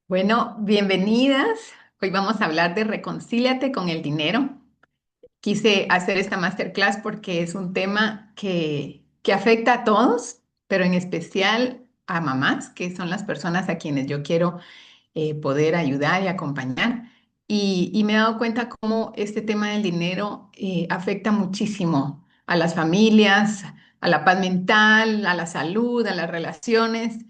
Bueno, bienvenidas. Hoy vamos a hablar de Reconcíliate con el dinero. Quise hacer esta masterclass porque es un tema que afecta a todos, pero en especial a mamás, que son las personas a quienes yo quiero poder ayudar y acompañar. Y me he dado cuenta cómo este tema del dinero afecta muchísimo a las familias, a la paz mental, a la salud, a las relaciones.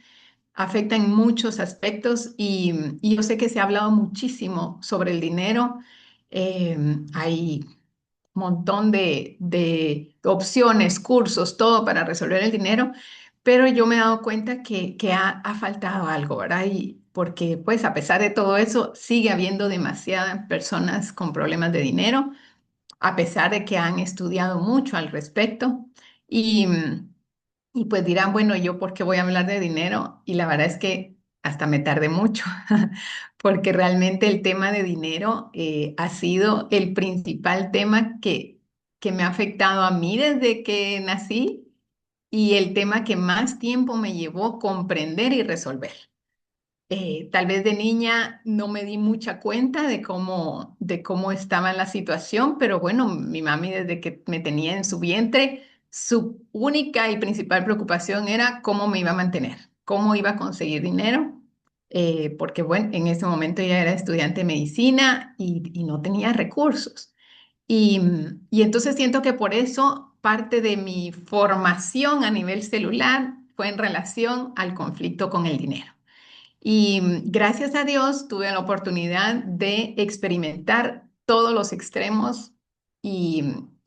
Afecta en muchos aspectos y yo sé que se ha hablado muchísimo sobre el dinero. Hay un montón de opciones, cursos, todo para resolver el dinero, pero yo me he dado cuenta que ha faltado algo, ¿verdad? Y porque pues a pesar de todo eso, sigue habiendo demasiadas personas con problemas de dinero, a pesar de que han estudiado mucho al respecto. Y, y pues dirán, bueno, ¿yo por qué voy a hablar de dinero? Y la verdad es que hasta me tardé mucho, porque realmente el tema de dinero ha sido el principal tema que me ha afectado a mí desde que nací y el tema que más tiempo me llevó comprender y resolver. Tal vez de niña no me di mucha cuenta de cómo estaba la situación, pero bueno, mi mami desde que me tenía en su vientre, su única y principal preocupación era cómo me iba a mantener, cómo iba a conseguir dinero, porque bueno, en ese momento ella era estudiante de medicina y no tenía recursos. Y entonces siento que por eso parte de mi formación a nivel celular fue en relación al conflicto con el dinero. Y gracias a Dios tuve la oportunidad de experimentar todos los extremos y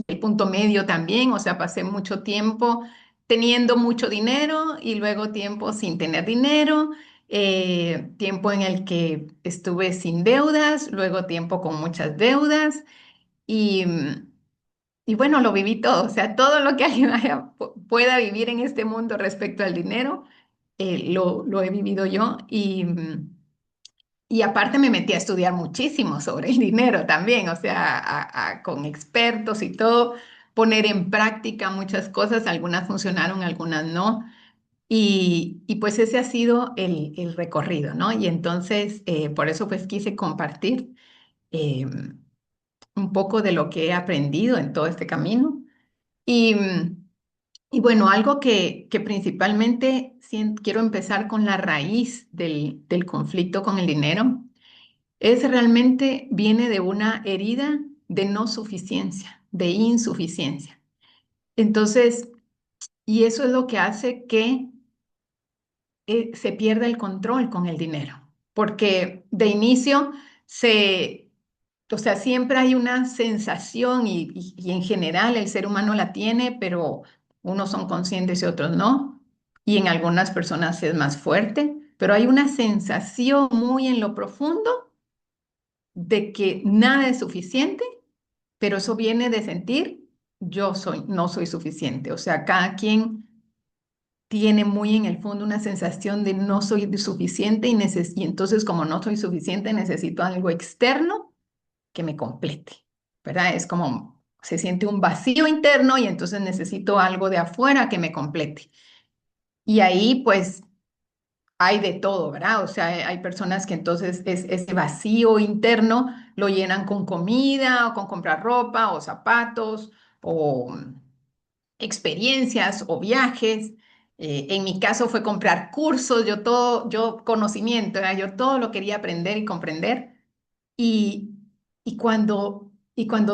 el punto medio también, o sea, pasé mucho tiempo teniendo mucho dinero y luego tiempo sin tener dinero, tiempo en el que estuve sin deudas, luego tiempo con muchas deudas y bueno, lo viví todo, o sea, todo lo que alguien pueda vivir en este mundo respecto al dinero, lo he vivido yo y aparte me metí a estudiar muchísimo sobre el dinero también, o sea, con expertos y todo, poner en práctica muchas cosas, algunas funcionaron, algunas no. Y pues ese ha sido el recorrido, ¿no? Y entonces, por eso pues quise compartir eh, un poco de lo que he aprendido en todo este camino. Y, y bueno, algo que principalmente quiero empezar con la raíz del conflicto con el dinero es realmente viene de una herida de no suficiencia, de insuficiencia. Entonces, y eso es lo que hace que se pierda el control con el dinero, porque de inicio se, o sea, siempre hay una sensación y en general el ser humano la tiene, pero unos son conscientes y otros no, y en algunas personas es más fuerte, pero hay una sensación muy en lo profundo de que nada es suficiente, pero eso viene de sentir no soy suficiente. O sea, cada quien tiene muy en el fondo una sensación de no soy suficiente y entonces como no soy suficiente necesito algo externo que me complete, ¿verdad? Es como se siente un vacío interno y entonces necesito algo de afuera que me complete. Y ahí pues hay de todo, ¿verdad? O sea, hay personas que entonces ese vacío interno lo llenan con comida o con comprar ropa o zapatos o experiencias o viajes. En mi caso fue comprar cursos, yo conocimiento, ¿verdad? Yo todo lo quería aprender y comprender. Y, y cuando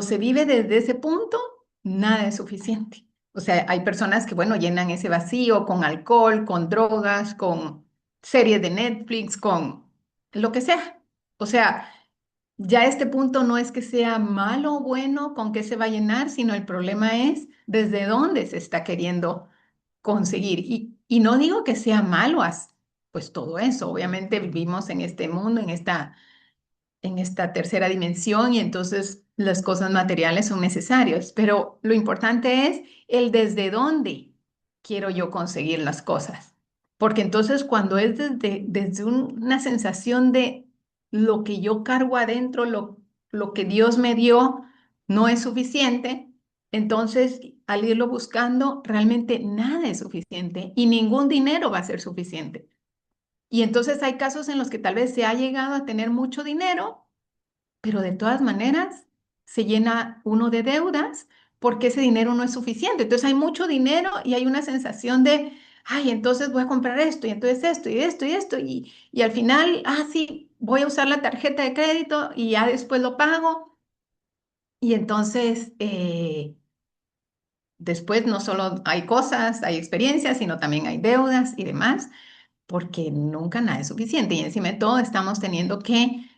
se vive desde ese punto, nada es suficiente. O sea, hay personas que, bueno, llenan ese vacío con alcohol, con drogas, con series de Netflix, con lo que sea. O sea, ya este punto no es que sea malo o bueno con qué se va a llenar, sino el problema es desde dónde se está queriendo conseguir. Y no digo que sea malo, pues todo eso. Obviamente vivimos en este mundo, en esta tercera dimensión y entonces las cosas materiales son necesarias, pero lo importante es el desde dónde quiero yo conseguir las cosas, porque entonces cuando es desde una sensación de lo que yo cargo adentro, lo que Dios me dio no es suficiente, entonces al irlo buscando realmente nada es suficiente y ningún dinero va a ser suficiente. Y entonces hay casos en los que tal vez se ha llegado a tener mucho dinero, pero de todas maneras se llena uno de deudas porque ese dinero no es suficiente. Entonces hay mucho dinero y hay una sensación de, ay, entonces voy a comprar esto y entonces esto y esto y esto y al final, sí, voy a usar la tarjeta de crédito y ya después lo pago. Y entonces, después no solo hay cosas, hay experiencias, sino también hay deudas y demás, porque nunca nada es suficiente. Y encima de todo estamos teniendo que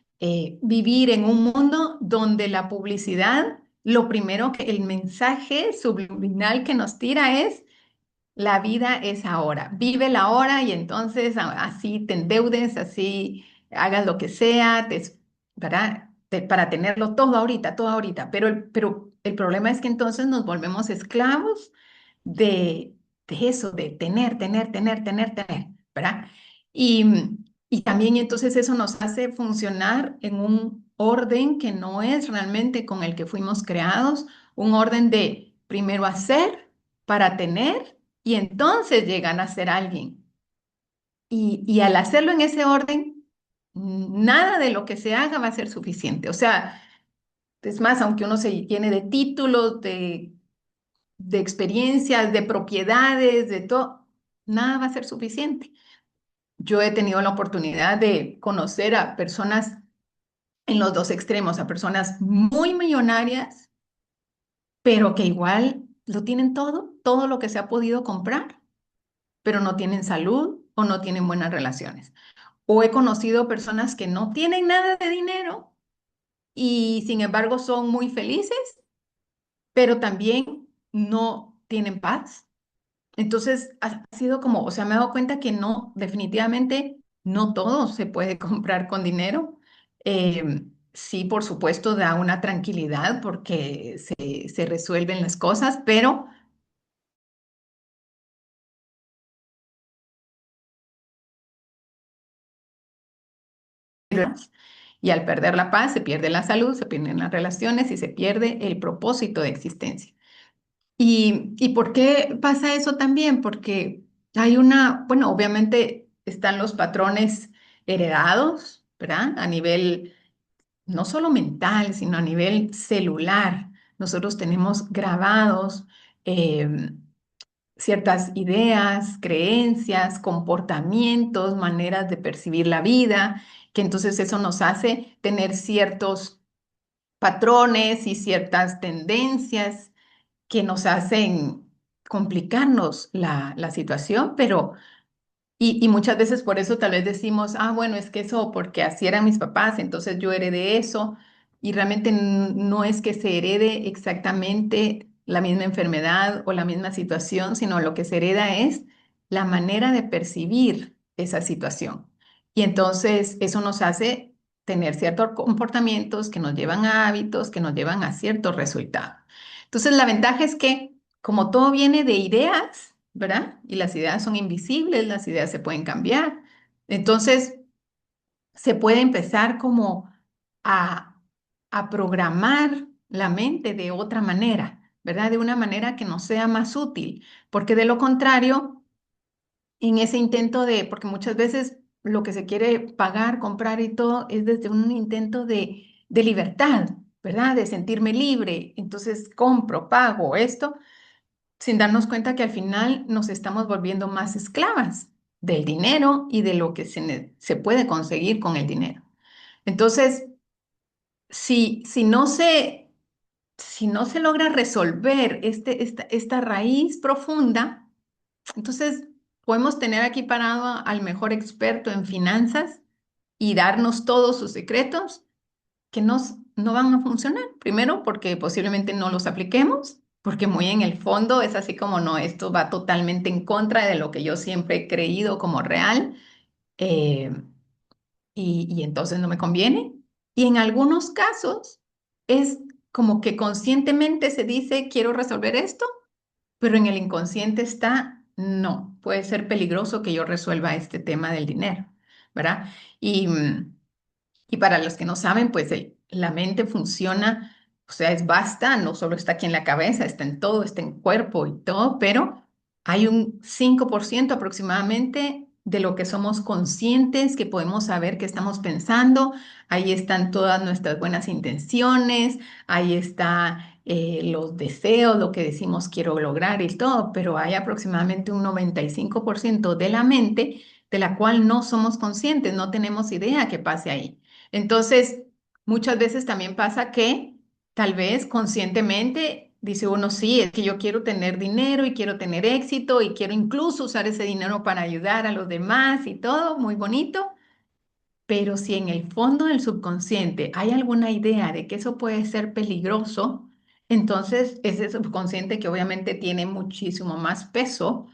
vivir en un mundo donde la publicidad, lo primero que el mensaje subliminal que nos tira es la vida es ahora, vive la hora y entonces así te endeudes, así hagas lo que sea, ¿verdad? Para tenerlo todo ahorita. Pero el problema es que entonces nos volvemos esclavos de, de eso, de tener, ¿verdad? Y también entonces eso nos hace funcionar en un orden que no es realmente con el que fuimos creados, un orden de primero hacer para tener y entonces llegan a ser alguien. Y al hacerlo en ese orden, nada de lo que se haga va a ser suficiente. O sea, es más, aunque uno se llene de títulos, de experiencias, de propiedades, de todo, nada va a ser suficiente. Yo he tenido la oportunidad de conocer a personas en los dos extremos, a personas muy millonarias, pero que igual lo tienen todo, todo lo que se ha podido comprar, pero no tienen salud o no tienen buenas relaciones. O he conocido personas que no tienen nada de dinero y sin embargo son muy felices, pero también no tienen paz. Entonces ha sido como, o sea, me he dado cuenta que no, definitivamente no todo se puede comprar con dinero. Sí, por supuesto, da una tranquilidad porque se resuelven las cosas, pero y al perder la paz se pierde la salud, se pierden las relaciones y se pierde el propósito de existencia. ¿Y por qué pasa eso también? Porque hay bueno, obviamente están los patrones heredados, ¿verdad? A nivel no solo mental, sino a nivel celular. Nosotros tenemos grabados ciertas ideas, creencias, comportamientos, maneras de percibir la vida, que entonces eso nos hace tener ciertos patrones y ciertas tendencias que nos hacen complicarnos la situación, pero y muchas veces por eso tal vez decimos, bueno, es que eso, porque así eran mis papás, entonces yo heredé eso, y realmente no es que se herede exactamente la misma enfermedad o la misma situación, sino lo que se hereda es la manera de percibir esa situación. Y entonces eso nos hace tener ciertos comportamientos que nos llevan a hábitos, que nos llevan a ciertos resultados. Entonces la ventaja es que como todo viene de ideas, ¿verdad? Y las ideas son invisibles, las ideas se pueden cambiar. Entonces, se puede empezar como a, a programar la mente de otra manera, ¿verdad? De una manera que nos sea más útil, porque de lo contrario, en ese intento porque muchas veces lo que se quiere pagar, comprar y todo es desde un intento de libertad, ¿verdad? De sentirme libre. Entonces, compro, pago esto sin darnos cuenta que al final nos estamos volviendo más esclavas del dinero y de lo que se puede conseguir con el dinero. Entonces, si no se logra resolver esta raíz profunda, entonces podemos tener aquí parado al mejor experto en finanzas y darnos todos sus secretos que no van a funcionar. Primero, porque posiblemente no los apliquemos, porque muy en el fondo es así como no, esto va totalmente en contra de lo que yo siempre he creído como real, eh, y entonces no me conviene. Y en algunos casos es como que conscientemente se dice, quiero resolver esto, pero en el inconsciente está, no, puede ser peligroso que yo resuelva este tema del dinero, ¿verdad? Y, y para los que no saben, pues la mente funciona, o sea, es vasta, no solo está aquí en la cabeza, está en todo, está en cuerpo y todo, pero hay un 5% aproximadamente de lo que somos conscientes, que podemos saber qué estamos pensando. Ahí están todas nuestras buenas intenciones, ahí está los deseos, lo que decimos quiero lograr y todo, pero hay aproximadamente un 95% de la mente de la cual no somos conscientes, no tenemos idea qué pase ahí. Entonces, muchas veces también pasa que tal vez conscientemente dice uno, sí, es que yo quiero tener dinero y quiero tener éxito y quiero incluso usar ese dinero para ayudar a los demás y todo, muy bonito. Pero si en el fondo del subconsciente hay alguna idea de que eso puede ser peligroso, entonces ese subconsciente que obviamente tiene muchísimo más peso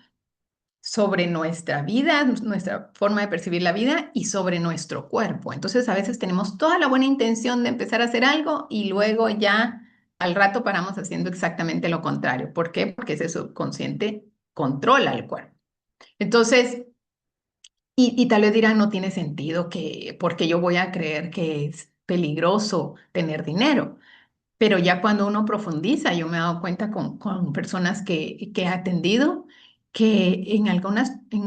sobre nuestra vida, nuestra forma de percibir la vida y sobre nuestro cuerpo. Entonces a veces tenemos toda la buena intención de empezar a hacer algo y luego ya al rato paramos haciendo exactamente lo contrario. ¿Por qué? Porque ese subconsciente controla el cuerpo. Entonces, y tal vez dirán, no tiene sentido que, porque yo voy a creer que es peligroso tener dinero. Pero ya cuando uno profundiza, yo me he dado cuenta con personas que he atendido que en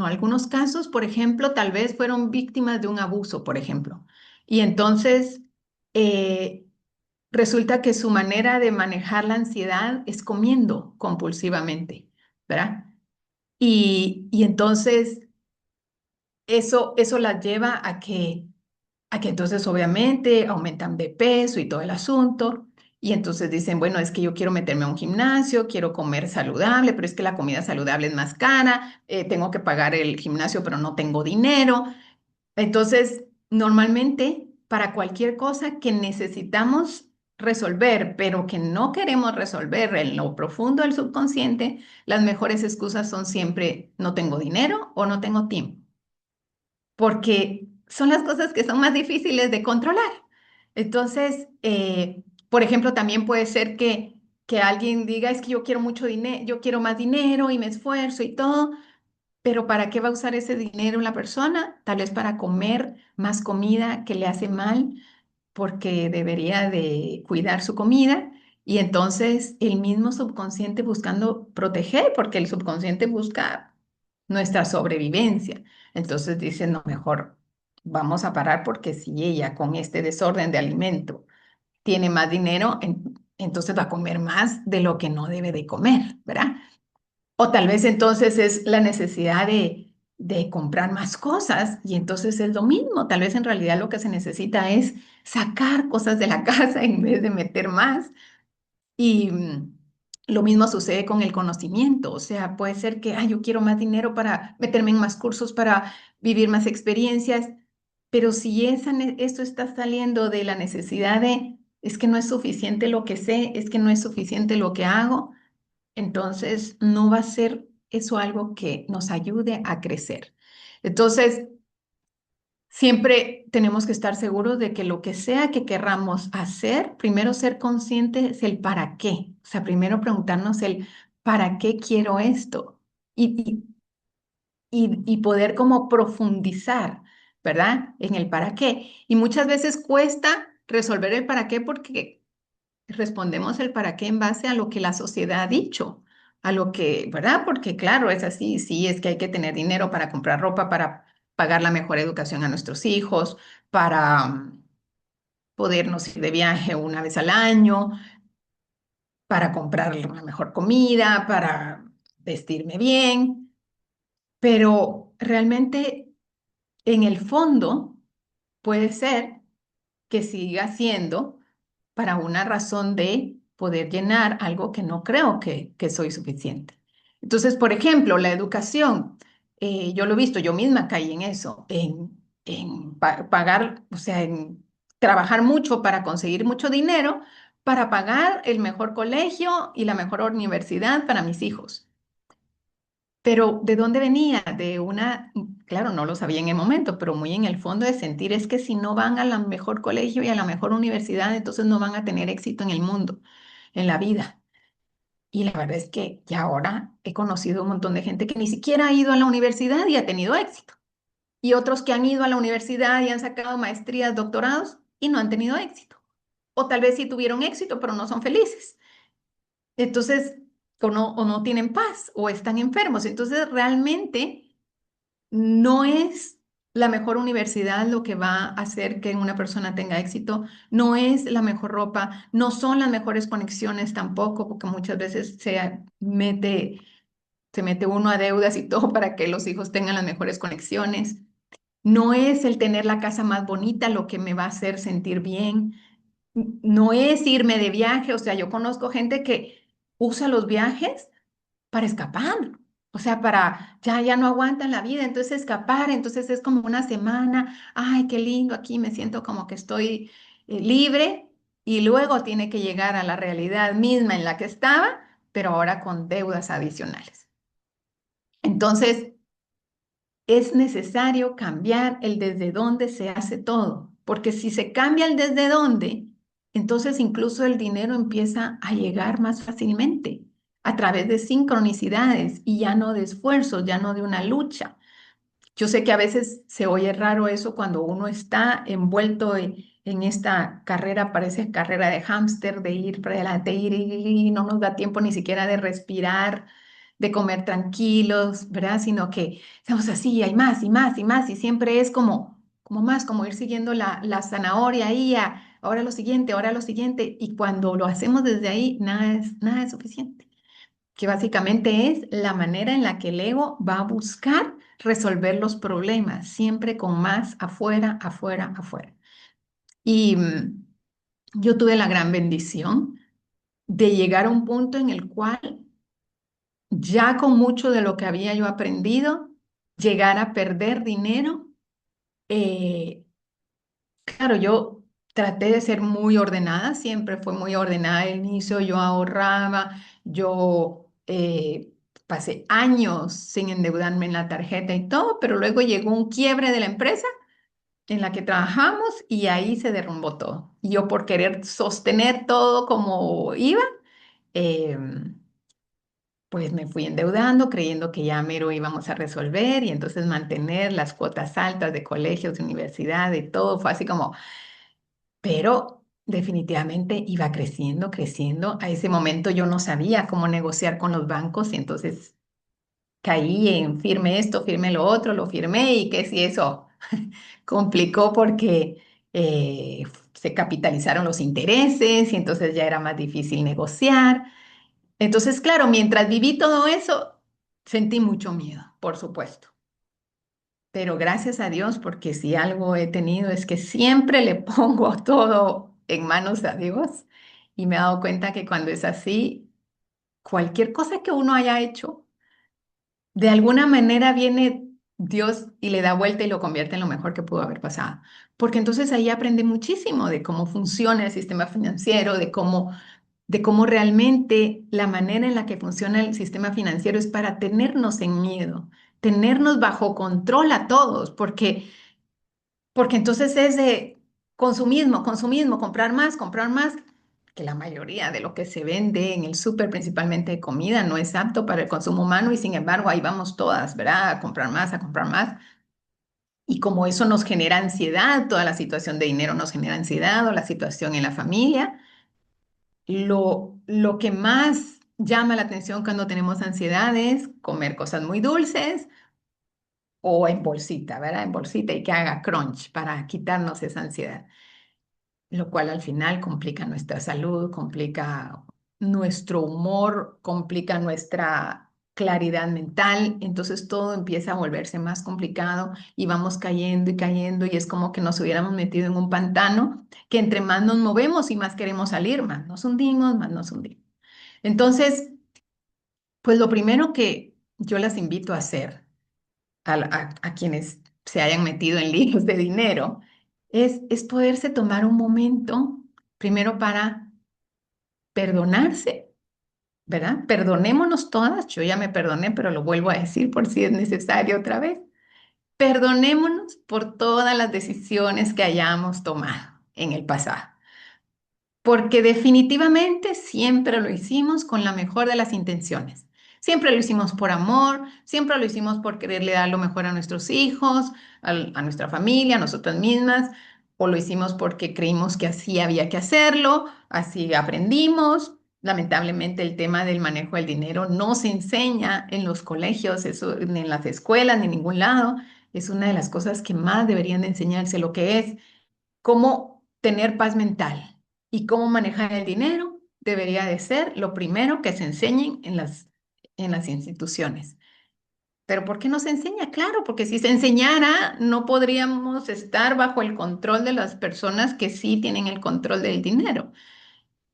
algunos casos, por ejemplo, tal vez fueron víctimas de un abuso, por ejemplo. Y entonces eh, resulta que su manera de manejar la ansiedad es comiendo compulsivamente, ¿verdad? Y entonces eso las lleva a que entonces obviamente aumentan de peso y todo el asunto. Y entonces dicen, bueno, es que yo quiero meterme a un gimnasio, quiero comer saludable, pero es que la comida saludable es más cara, tengo que pagar el gimnasio, pero no tengo dinero. Entonces, normalmente, para cualquier cosa que necesitamos resolver, pero que no queremos resolver en lo profundo del subconsciente, las mejores excusas son siempre no tengo dinero o no tengo tiempo porque son las cosas que son más difíciles de controlar. Entonces, por ejemplo, también puede ser que alguien diga, es que yo quiero mucho dinero, yo quiero más dinero y me esfuerzo y todo, pero ¿para qué va a usar ese dinero la persona? Tal vez para comer más comida que le hace mal porque debería de cuidar su comida y entonces el mismo subconsciente buscando proteger, porque el subconsciente busca nuestra sobrevivencia. Entonces dice, no, mejor vamos a parar porque si ella con este desorden de alimento tiene más dinero, entonces va a comer más de lo que no debe de comer, ¿verdad? O tal vez entonces es la necesidad de comprar más cosas y entonces es lo mismo. Tal vez en realidad lo que se necesita es sacar cosas de la casa en vez de meter más. Y lo mismo sucede con el conocimiento. O sea, puede ser que, yo quiero más dinero para meterme en más cursos, para vivir más experiencias, pero si esto está saliendo de la necesidad de, es que no es suficiente lo que sé, es que no es suficiente lo que hago, entonces no va a ser eso algo que nos ayude a crecer. Entonces, siempre tenemos que estar seguros de que lo que sea que querramos hacer, primero ser conscientes el para qué. O sea, primero preguntarnos el para qué quiero esto y poder como profundizar, ¿verdad? En el para qué. Y muchas veces cuesta resolver el para qué porque respondemos el para qué en base a lo que la sociedad ha dicho, a lo que, ¿verdad? Porque claro, es así, sí, es que hay que tener dinero para comprar ropa, para pagar la mejor educación a nuestros hijos, para podernos ir de viaje una vez al año, para comprar la mejor comida, para vestirme bien, pero realmente en el fondo puede ser que siga siendo para una razón de poder llenar algo que no creo que soy suficiente. Entonces, por ejemplo, la educación, yo lo he visto, yo misma caí en eso, en pagar, o sea, en trabajar mucho para conseguir mucho dinero para pagar el mejor colegio y la mejor universidad para mis hijos. Pero ¿de dónde venía? De una, claro, no lo sabía en el momento, pero muy en el fondo de sentir es que si no van a la mejor colegio y a la mejor universidad, entonces no van a tener éxito en el mundo, en la vida. Y la verdad es que ya ahora he conocido un montón de gente que ni siquiera ha ido a la universidad y ha tenido éxito. Y otros que han ido a la universidad y han sacado maestrías, doctorados y no han tenido éxito. O tal vez sí tuvieron éxito, pero no son felices. Entonces, o no tienen paz o están enfermos. Entonces, realmente No es la mejor universidad lo que va a hacer que una persona tenga éxito, no es la mejor ropa, no son las mejores conexiones tampoco, porque muchas veces se mete uno a deudas y todo para que los hijos tengan las mejores conexiones. No es el tener la casa más bonita lo que me va a hacer sentir bien. No es irme de viaje, o sea, yo conozco gente que usa los viajes para escapar, o sea, ya no aguantan la vida, entonces escapar, entonces es como una semana, ay, qué lindo, aquí me siento como que estoy libre y luego tiene que llegar a la realidad misma en la que estaba, pero ahora con deudas adicionales. Entonces, es necesario cambiar el desde dónde se hace todo, porque si se cambia el desde dónde, entonces incluso el dinero empieza a llegar más fácilmente a través de sincronicidades y ya no de esfuerzos, ya no de una lucha. Yo sé que a veces se oye raro eso cuando uno está envuelto en esta carrera, parece carrera de hámster, de ir para adelante, ir, y no nos da tiempo ni siquiera de respirar, de comer tranquilos, ¿verdad? Sino que estamos así, hay más y más y más, y siempre es como más, como ir siguiendo la zanahoria ahí, ahora lo siguiente, y cuando lo hacemos desde ahí, nada es suficiente, que básicamente es la manera en la que el ego va a buscar resolver los problemas, siempre con más afuera, afuera, afuera. Y yo tuve la gran bendición de llegar a un punto en el cual ya con mucho de lo que había yo aprendido, llegar a perder dinero. eh, claro, yo traté de ser muy ordenada, siempre fue muy ordenada al inicio, yo ahorraba, yo pasé años sin endeudarme en la tarjeta y todo, pero luego llegó un quiebre de la empresa en la que trabajamos y ahí se derrumbó todo. Y yo por querer sostener todo como iba, em, pues me fui endeudando, creyendo que ya mero íbamos a resolver y entonces mantener las cuotas altas de colegios, de universidad, de todo, fue así como, pero definitivamente iba creciendo, creciendo. A ese momento yo no sabía cómo negociar con los bancos y entonces caí en firme esto, firme lo otro, lo firmé y que si eso complicó porque se capitalizaron los intereses y entonces ya era más difícil negociar. Entonces, claro, mientras viví todo eso, sentí mucho miedo, por supuesto. Pero gracias a Dios, porque si algo he tenido es que siempre le pongo todo en manos a Dios y me he dado cuenta que cuando es así, cualquier cosa que uno haya hecho, de alguna manera viene Dios y le da vuelta y lo convierte en lo mejor que pudo haber pasado. Porque entonces ahí aprende muchísimo de cómo funciona el sistema financiero, de cómo realmente la manera en la que funciona el sistema financiero es para tenernos en miedo, tenernos bajo control a todos, porque entonces es de consumismo, consumismo, comprar más, que la mayoría de lo que se vende en el súper, principalmente de comida, no es apto para el consumo humano y sin embargo ahí vamos todas, ¿verdad? A comprar más, a comprar más. Y como eso nos genera ansiedad, toda la situación de dinero nos genera ansiedad o la situación en la familia, lo que más llama la atención cuando tenemos ansiedad es comer cosas muy dulces o en bolsita, ¿verdad? En bolsita y que haga crunch para quitarnos esa ansiedad, lo cual al final complica nuestra salud, complica nuestro humor, complica nuestra claridad mental, entonces todo empieza a volverse más complicado y vamos cayendo y cayendo y es como que nos hubiéramos metido en un pantano que entre más nos movemos y más queremos salir, más nos hundimos, más nos hundimos. Entonces, pues lo primero que yo las invito a hacer a quienes se hayan metido en líos de dinero es poderse tomar un momento primero para perdonarse, ¿verdad? Perdonémonos todas, yo ya me perdoné, pero lo vuelvo a decir por si es necesario otra vez. Perdonémonos por todas las decisiones que hayamos tomado en el pasado porque definitivamente siempre lo hicimos con la mejor de las intenciones. Siempre lo hicimos por amor, siempre lo hicimos por quererle dar lo mejor a nuestros hijos, a nuestra familia, a nosotras mismas, o lo hicimos porque creímos que así había que hacerlo, así aprendimos, lamentablemente el tema del manejo del dinero no se enseña en los colegios, eso, ni en las escuelas, ni en ningún lado. Es una de las cosas que más deberían de enseñarse, lo que es cómo tener paz mental y cómo manejar el dinero debería de ser lo primero que se enseñen en las instituciones. Pero ¿por qué no se enseña? Claro, porque si se enseñara, no podríamos estar bajo el control de las personas que sí tienen el control del dinero.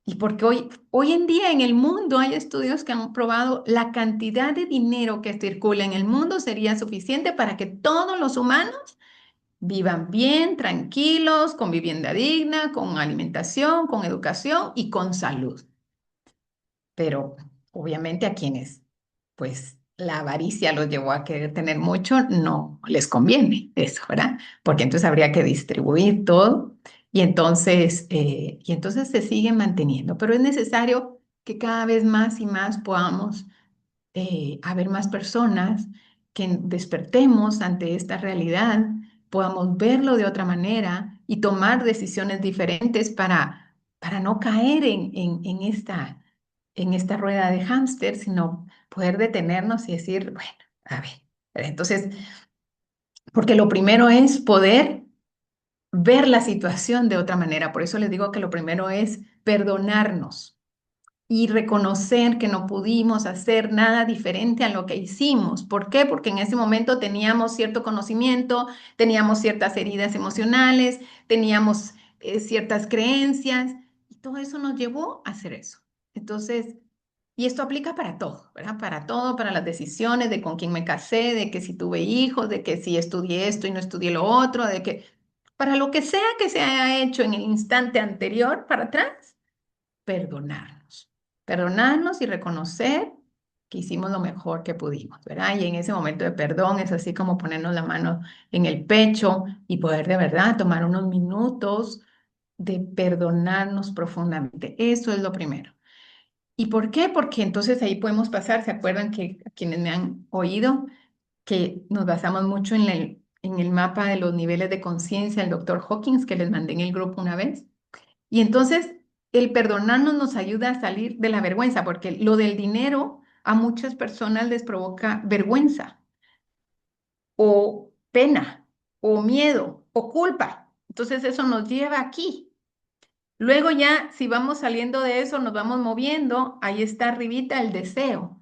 Y porque hoy en día en el mundo hay estudios que han probado la cantidad de dinero que circula en el mundo sería suficiente para que todos los humanos vivan bien, tranquilos, con vivienda digna, con alimentación, con educación y con salud. Pero obviamente a quienes pues la avaricia los llevó a querer tener mucho, no les conviene eso, ¿verdad? Porque entonces habría que distribuir todo y entonces se sigue manteniendo. Pero es necesario que cada vez más y más podamos haber más personas que despertemos ante esta realidad, podamos verlo de otra manera y tomar decisiones diferentes para no caer en esta rueda de hámster, sino poder detenernos y decir, bueno, a ver, entonces, porque lo primero es poder ver la situación de otra manera. Por eso les digo que lo primero es perdonarnos y reconocer que no pudimos hacer nada diferente a lo que hicimos. ¿Por qué? Porque en ese momento teníamos cierto conocimiento, teníamos ciertas heridas emocionales, teníamos ciertas creencias y todo eso nos llevó a hacer eso. Entonces, y esto aplica para todo, ¿verdad? Para todo, para las decisiones de con quién me casé, de que si tuve hijos, de que si estudié esto y no estudié lo otro, de que para lo que sea que se haya hecho en el instante anterior para atrás, perdonarnos. Perdonarnos y reconocer que hicimos lo mejor que pudimos, ¿verdad? Y en ese momento de perdón es así como ponernos la mano en el pecho y poder de verdad tomar unos minutos de perdonarnos profundamente. Eso es lo primero. ¿Y por qué? Porque entonces ahí podemos pasar, ¿se acuerdan que quienes me han oído, que nos basamos mucho en el mapa de los niveles de conciencia del doctor Hawkins que les mandé en el grupo una vez? Y entonces el perdonarnos nos ayuda a salir de la vergüenza, porque lo del dinero a muchas personas les provoca vergüenza o pena o miedo o culpa. Entonces eso nos lleva aquí. Luego ya, si vamos saliendo de eso, nos vamos moviendo, ahí está arribita el deseo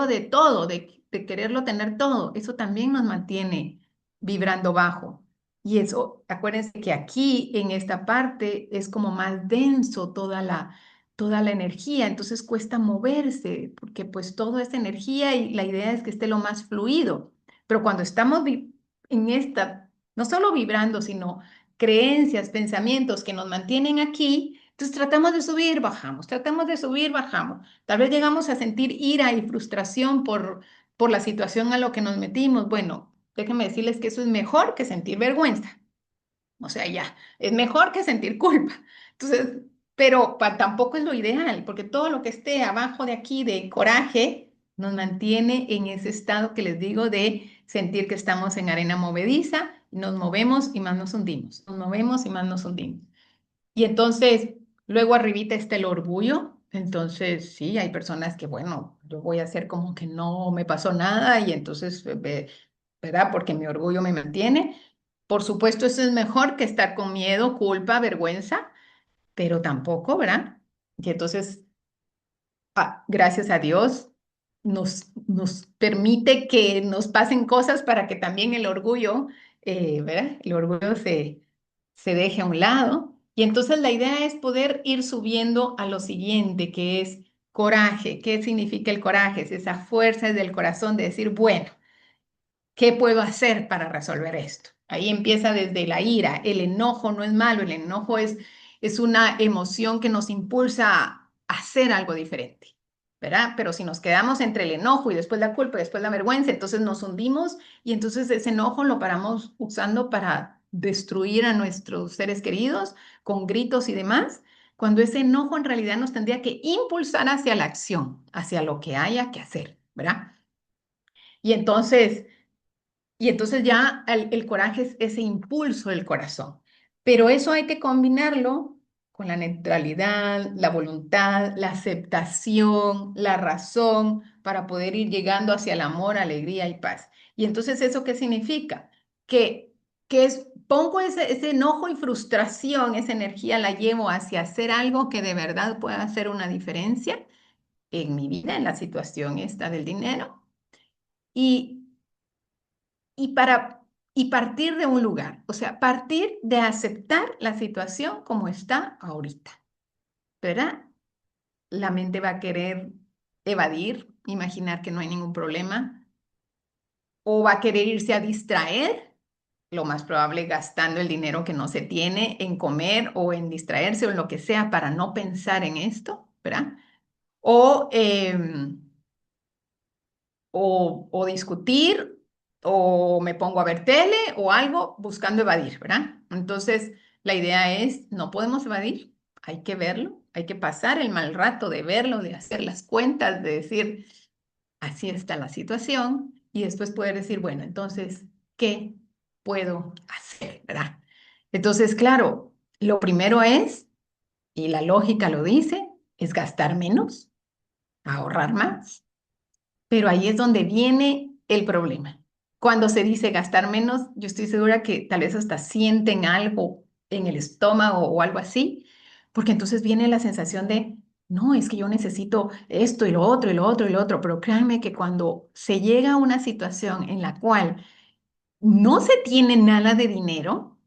de todo, de quererlo tener todo. Eso también nos mantiene vibrando bajo. Y eso, acuérdense que aquí en esta parte es como más denso toda la energía, entonces cuesta moverse, porque pues todo es energía y la idea es que esté lo más fluido. Pero cuando estamos en esta, no solo vibrando, sino creencias, pensamientos que nos mantienen aquí, entonces tratamos de subir, bajamos, tratamos de subir, bajamos. Tal vez llegamos a sentir ira y frustración por la situación a lo que nos metimos. Bueno, déjenme decirles que eso es mejor que sentir vergüenza. O sea, ya, es mejor que sentir culpa. Entonces, pero tampoco es lo ideal, porque todo lo que esté abajo de aquí de coraje nos mantiene en ese estado que les digo de sentir que estamos en arena movediza, nos movemos y más nos hundimos, nos movemos y más nos hundimos. Y entonces, luego arribita está el orgullo. Entonces, sí, hay personas que, bueno, yo voy a hacer como que no me pasó nada y entonces, ¿verdad? Porque mi orgullo me mantiene. Por supuesto, eso es mejor que estar con miedo, culpa, vergüenza, pero tampoco, ¿verdad? Y entonces, gracias a Dios, nos permite que nos pasen cosas para que también el orgullo, ¿verdad? El orgullo se deje a un lado. Y entonces la idea es poder ir subiendo a lo siguiente, que es coraje. ¿Qué significa el coraje? Es esa fuerza del corazón de decir, bueno, ¿qué puedo hacer para resolver esto? Ahí empieza desde la ira. El enojo no es malo, el enojo es una emoción que nos impulsa a hacer algo diferente, ¿verdad? Pero si nos quedamos entre el enojo y después la culpa y después la vergüenza, entonces nos hundimos y entonces ese enojo lo paramos usando para destruir a nuestros seres queridos con gritos y demás, cuando ese enojo en realidad nos tendría que impulsar hacia la acción, hacia lo que haya que hacer, ¿verdad? Y entonces... Y entonces ya el coraje es ese impulso del corazón. Pero eso hay que combinarlo con la neutralidad, la voluntad, la aceptación, la razón, para poder ir llegando hacia el amor, alegría y paz. Y entonces, ¿eso qué significa? Que, pongo ese enojo y frustración, esa energía la llevo hacia hacer algo que de verdad pueda hacer una diferencia en mi vida, en la situación esta del dinero, y, y para... Y partir de un lugar, o sea, partir de aceptar la situación como está ahorita, ¿verdad? La mente va a querer evadir, imaginar que no hay ningún problema, o va a querer irse a distraer, lo más probable gastando el dinero que no se tiene en comer o en distraerse o en lo que sea para no pensar en esto, ¿verdad? O, o discutir, o me pongo a ver tele o algo buscando evadir, ¿verdad? Entonces, la idea es, no podemos evadir, hay que verlo, hay que pasar el mal rato de verlo, de hacer las cuentas, de decir, así está la situación, y después poder decir, bueno, entonces, ¿qué puedo hacer, ¿verdad? Entonces, claro, lo primero es, y la lógica lo dice, es gastar menos, ahorrar más. Pero ahí es donde viene el problema. Cuando se dice gastar menos, yo estoy segura que tal vez hasta sienten algo en el estómago o algo así, porque entonces viene la sensación de, no, es que yo necesito esto y lo otro y lo otro y lo otro, pero créanme que cuando se llega a una situación en la cual no se tiene nada de dinero,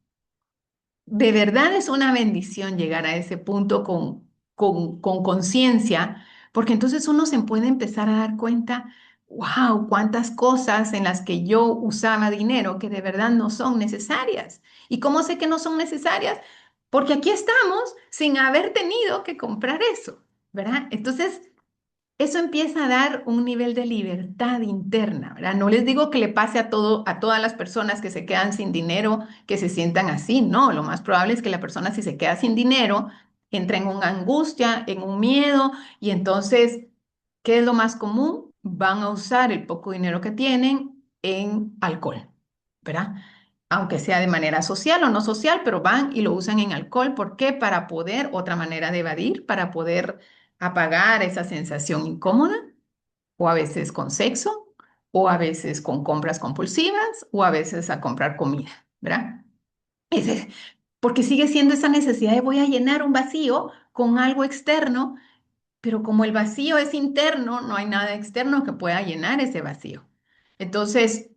de verdad es una bendición llegar a ese punto con conciencia, porque entonces uno se puede empezar a dar cuenta, wow, cuántas cosas en las que yo usaba dinero que de verdad no son necesarias. ¿Y cómo sé que no son necesarias? Porque aquí estamos sin haber tenido que comprar eso, ¿verdad? Entonces, eso empieza a dar un nivel de libertad interna, ¿verdad? No les digo que le pase a todas las personas que se quedan sin dinero, que se sientan así, no, lo más probable es que la persona si se queda sin dinero, entra en una angustia, en un miedo, y entonces, ¿qué es lo más común? Van a usar el poco dinero que tienen en alcohol, ¿verdad? Aunque sea de manera social o no social, pero van y lo usan en alcohol. ¿Por qué? Para poder, otra manera de evadir, para poder apagar esa sensación incómoda, o a veces con sexo, o a veces con compras compulsivas, o a veces a comprar comida, ¿verdad? Ese- Porque sigue siendo esa necesidad de voy a llenar un vacío con algo externo, pero como el vacío es interno, no hay nada externo que pueda llenar ese vacío. Entonces,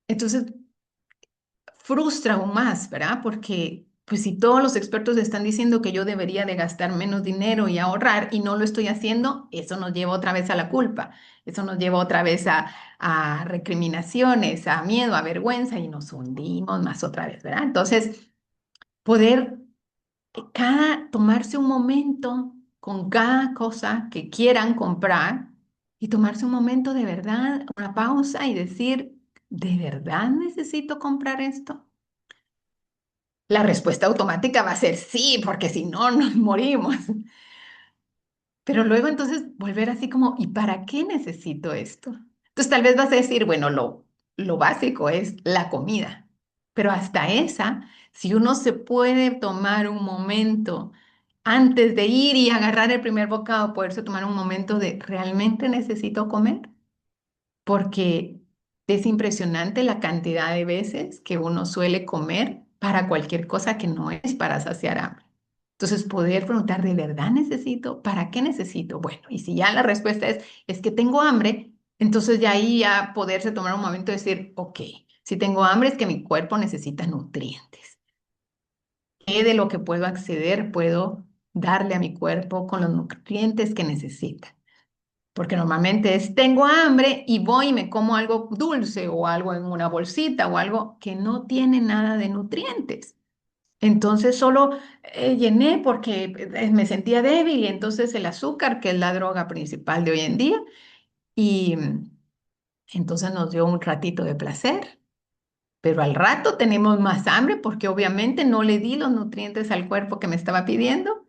entonces frustra aún más, ¿verdad? Porque pues si todos los expertos están diciendo que yo debería de gastar menos dinero y ahorrar y no lo estoy haciendo, eso nos lleva otra vez a la culpa, eso nos lleva otra vez a recriminaciones, a miedo, a vergüenza y nos hundimos más otra vez, ¿verdad? Entonces, poder tomarse un momento con cada cosa que quieran comprar y tomarse un momento de verdad, una pausa y decir, ¿de verdad necesito comprar esto? La respuesta automática va a ser sí, porque si no, nos morimos. Pero luego entonces volver así como, ¿y para qué necesito esto? Entonces tal vez vas a decir, bueno, lo básico es la comida, pero hasta esa, si uno se puede tomar un momento antes de ir y agarrar el primer bocado, poderse tomar un momento de, ¿realmente necesito comer? Porque es impresionante la cantidad de veces que uno suele comer para cualquier cosa que no es para saciar hambre. Entonces, poder preguntar, ¿de verdad necesito? ¿Para qué necesito? Bueno, y si ya la respuesta es que tengo hambre, entonces ya ahí ya poderse tomar un momento y decir, ok, si tengo hambre es que mi cuerpo necesita nutrientes. ¿Qué de lo que puedo acceder puedo darle a mi cuerpo con los nutrientes que necesita? Porque normalmente es, tengo hambre y voy y me como algo dulce o algo en una bolsita o algo que no tiene nada de nutrientes. Entonces solo llené porque me sentía débil y entonces el azúcar, que es la droga principal de hoy en día, y entonces nos dio un ratito de placer, pero al rato tenemos más hambre porque obviamente no le di los nutrientes al cuerpo que me estaba pidiendo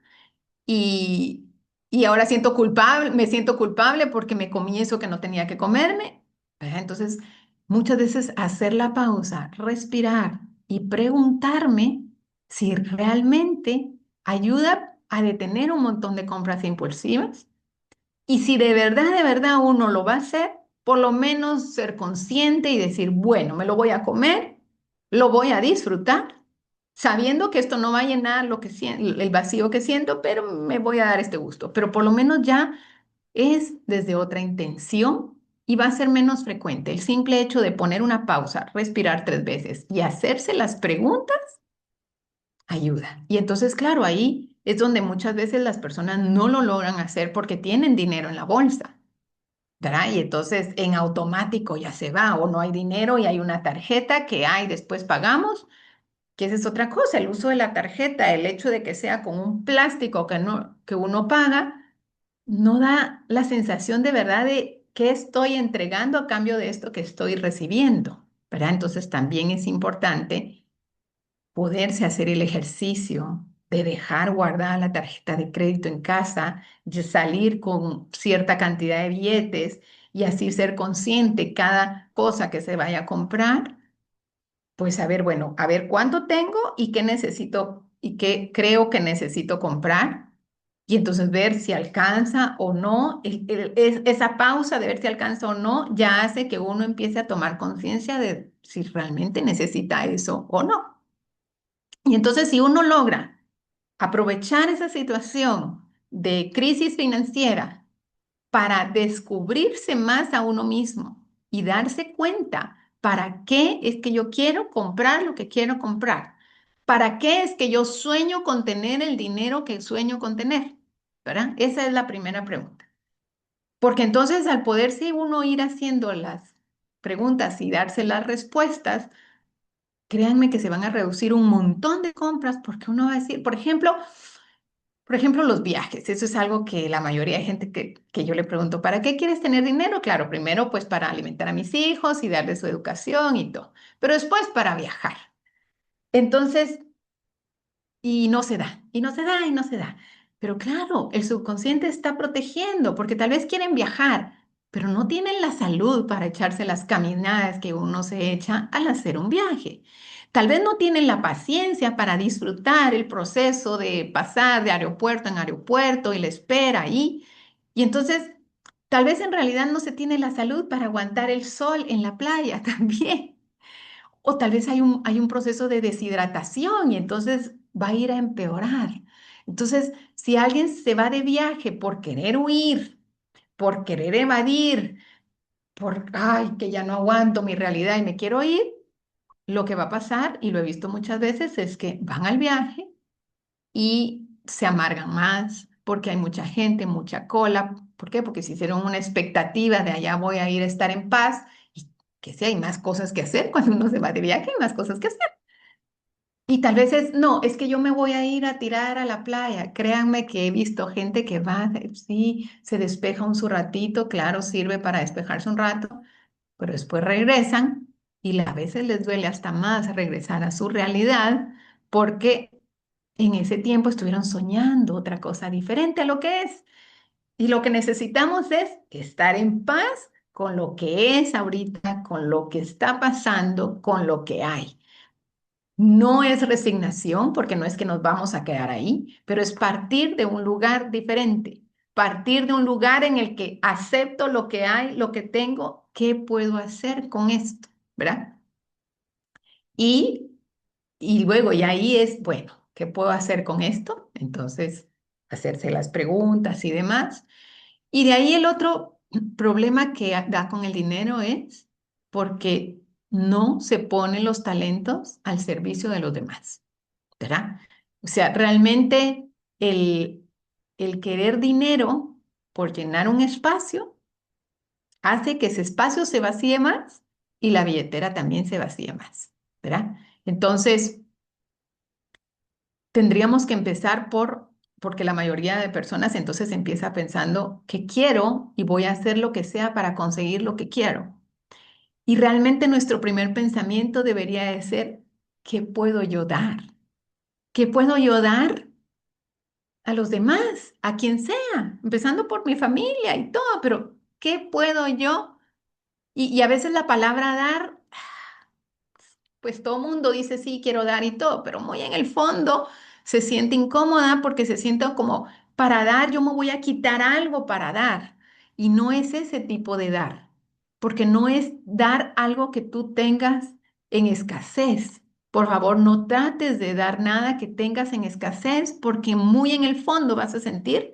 y, y ahora siento culpable, me siento culpable porque me comí eso que no tenía que comerme, ¿verdad? Entonces, muchas veces hacer la pausa, respirar y preguntarme si realmente ayuda a detener un montón de compras impulsivas. Y si de verdad uno lo va a hacer, por lo menos ser consciente y decir, bueno, me lo voy a comer, lo voy a disfrutar, sabiendo que esto no va a llenar el vacío que siento, pero me voy a dar este gusto. Pero por lo menos ya es desde otra intención y va a ser menos frecuente. El simple hecho de poner una pausa, respirar 3 veces y hacerse las preguntas ayuda. Y entonces, claro, ahí es donde muchas veces las personas no lo logran hacer porque tienen dinero en la bolsa, ¿verdad? Y entonces en automático ya se va o no hay dinero y hay una tarjeta que hay, después pagamos, que esa es otra cosa, el uso de la tarjeta, el hecho de que sea con un plástico que no, que uno paga, no da la sensación de verdad de qué estoy entregando a cambio de esto que estoy recibiendo, ¿verdad? Entonces también es importante poderse hacer el ejercicio de dejar guardada la tarjeta de crédito en casa, de salir con cierta cantidad de billetes y así ser consciente cada cosa que se vaya a comprar, pues a ver, bueno, a ver cuánto tengo y qué necesito y qué creo que necesito comprar. Y entonces ver si alcanza o no, esa pausa de ver si alcanza o no, ya hace que uno empiece a tomar conciencia de si realmente necesita eso o no. Y entonces, si uno logra aprovechar esa situación de crisis financiera para descubrirse más a uno mismo y darse cuenta para qué es que yo quiero comprar lo que quiero comprar, para qué es que yo sueño con tener el dinero que sueño con tener, ¿verdad? Esa es la primera pregunta. Porque entonces al poderse uno ir haciendo las preguntas y darse las respuestas, créanme que se van a reducir un montón de compras porque uno va a decir, por ejemplo, los viajes. Eso es algo que la mayoría de gente que yo le pregunto, ¿para qué quieres tener dinero? Claro, primero pues para alimentar a mis hijos y darles su educación y todo, pero después para viajar. Entonces, y no se da, y no se da, y no se da. Pero claro, el subconsciente está protegiendo porque tal vez quieren viajar, pero no tienen la salud para echarse las caminadas que uno se echa al hacer un viaje. Tal vez no tienen la paciencia para disfrutar el proceso de pasar de aeropuerto en aeropuerto y la espera ahí. Y entonces, tal vez en realidad no se tiene la salud para aguantar el sol en la playa también. O tal vez hay un proceso de deshidratación y entonces va a ir a empeorar. Entonces, si alguien se va de viaje por querer huir, por querer evadir, ay, que ya no aguanto mi realidad y me quiero ir, lo que va a pasar, y lo he visto muchas veces, es que van al viaje y se amargan más porque hay mucha gente, mucha cola. ¿Por qué? Porque se hicieron una expectativa de allá voy a ir a estar en paz y que sí hay más cosas que hacer cuando uno se va de viaje, hay más cosas que hacer. Y tal vez no, es que yo me voy a ir a tirar a la playa. Créanme que he visto gente que va, sí, se despeja un su ratito, claro, sirve para despejarse un rato, pero después regresan y a veces les duele hasta más regresar a su realidad porque en ese tiempo estuvieron soñando otra cosa diferente a lo que es. Y lo que necesitamos es estar en paz con lo que es ahorita, con lo que está pasando, con lo que hay. No es resignación, porque no es que nos vamos a quedar ahí, pero es partir de un lugar diferente, partir de un lugar en el que acepto lo que hay, lo que tengo, ¿qué puedo hacer con esto? ¿Verdad? Y, y luego, y ahí es, bueno, ¿qué puedo hacer con esto? Entonces, hacerse las preguntas y demás. Y de ahí el otro problema que da con el dinero es porque no se ponen los talentos al servicio de los demás. ¿Verdad? O sea, realmente el, el querer dinero por llenar un espacio hace que ese espacio se vacíe más y la billetera también se vacíe más, ¿verdad? Entonces, tendríamos que empezar porque la mayoría de personas entonces empieza pensando que quiero y voy a hacer lo que sea para conseguir lo que quiero. Y realmente nuestro primer pensamiento debería de ser, ¿qué puedo yo dar? ¿Qué puedo yo dar a los demás, a quien sea, empezando por mi familia y todo, pero ¿qué puedo yo? Y a veces la palabra dar, pues todo mundo dice sí, quiero dar y todo, pero muy en el fondo se siente incómoda porque se siente como para dar, yo me voy a quitar algo para dar. Y no es ese tipo de dar, porque no es dar algo que tú tengas en escasez. Por favor, no trates de dar nada que tengas en escasez porque muy en el fondo vas a sentir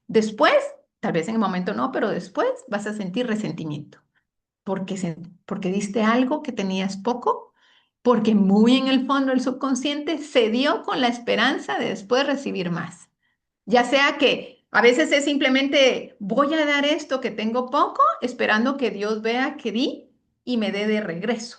después, tal vez en el momento no, pero después vas a sentir resentimiento porque, porque diste algo que tenías poco, porque muy en el fondo el subconsciente se dio con la esperanza de después recibir más. Ya sea que a veces es simplemente voy a dar esto que tengo poco, esperando que Dios vea que di y me dé de regreso.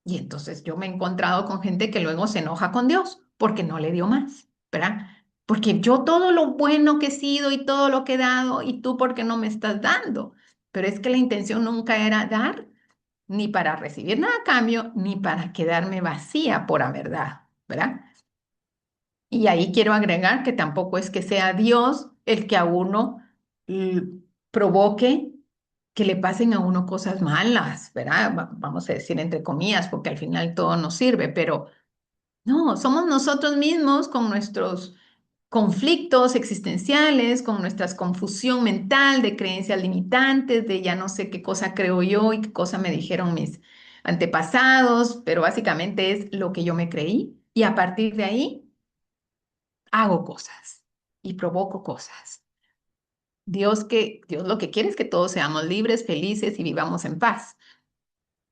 Y entonces yo me he encontrado con gente que luego se enoja con Dios porque no le dio más, ¿verdad? Porque yo todo lo bueno que he sido y todo lo que he dado y tú porque no me estás dando. Pero es que la intención nunca era dar, ni para recibir nada a cambio, ni para quedarme vacía por la verdad, ¿verdad? Y ahí quiero agregar que tampoco es que sea Dios el que a uno l- provoque que le pasen a uno cosas malas, ¿verdad? Vamos a decir entre comillas, porque al final todo nos sirve, pero no, somos nosotros mismos con nuestros conflictos existenciales, con nuestra confusión mental de creencias limitantes, de ya no sé qué cosa creo yo y qué cosa me dijeron mis antepasados, pero básicamente es lo que yo me creí y a partir de ahí hago cosas y provoco cosas. Dios lo que quiere es que todos seamos libres, felices y vivamos en paz.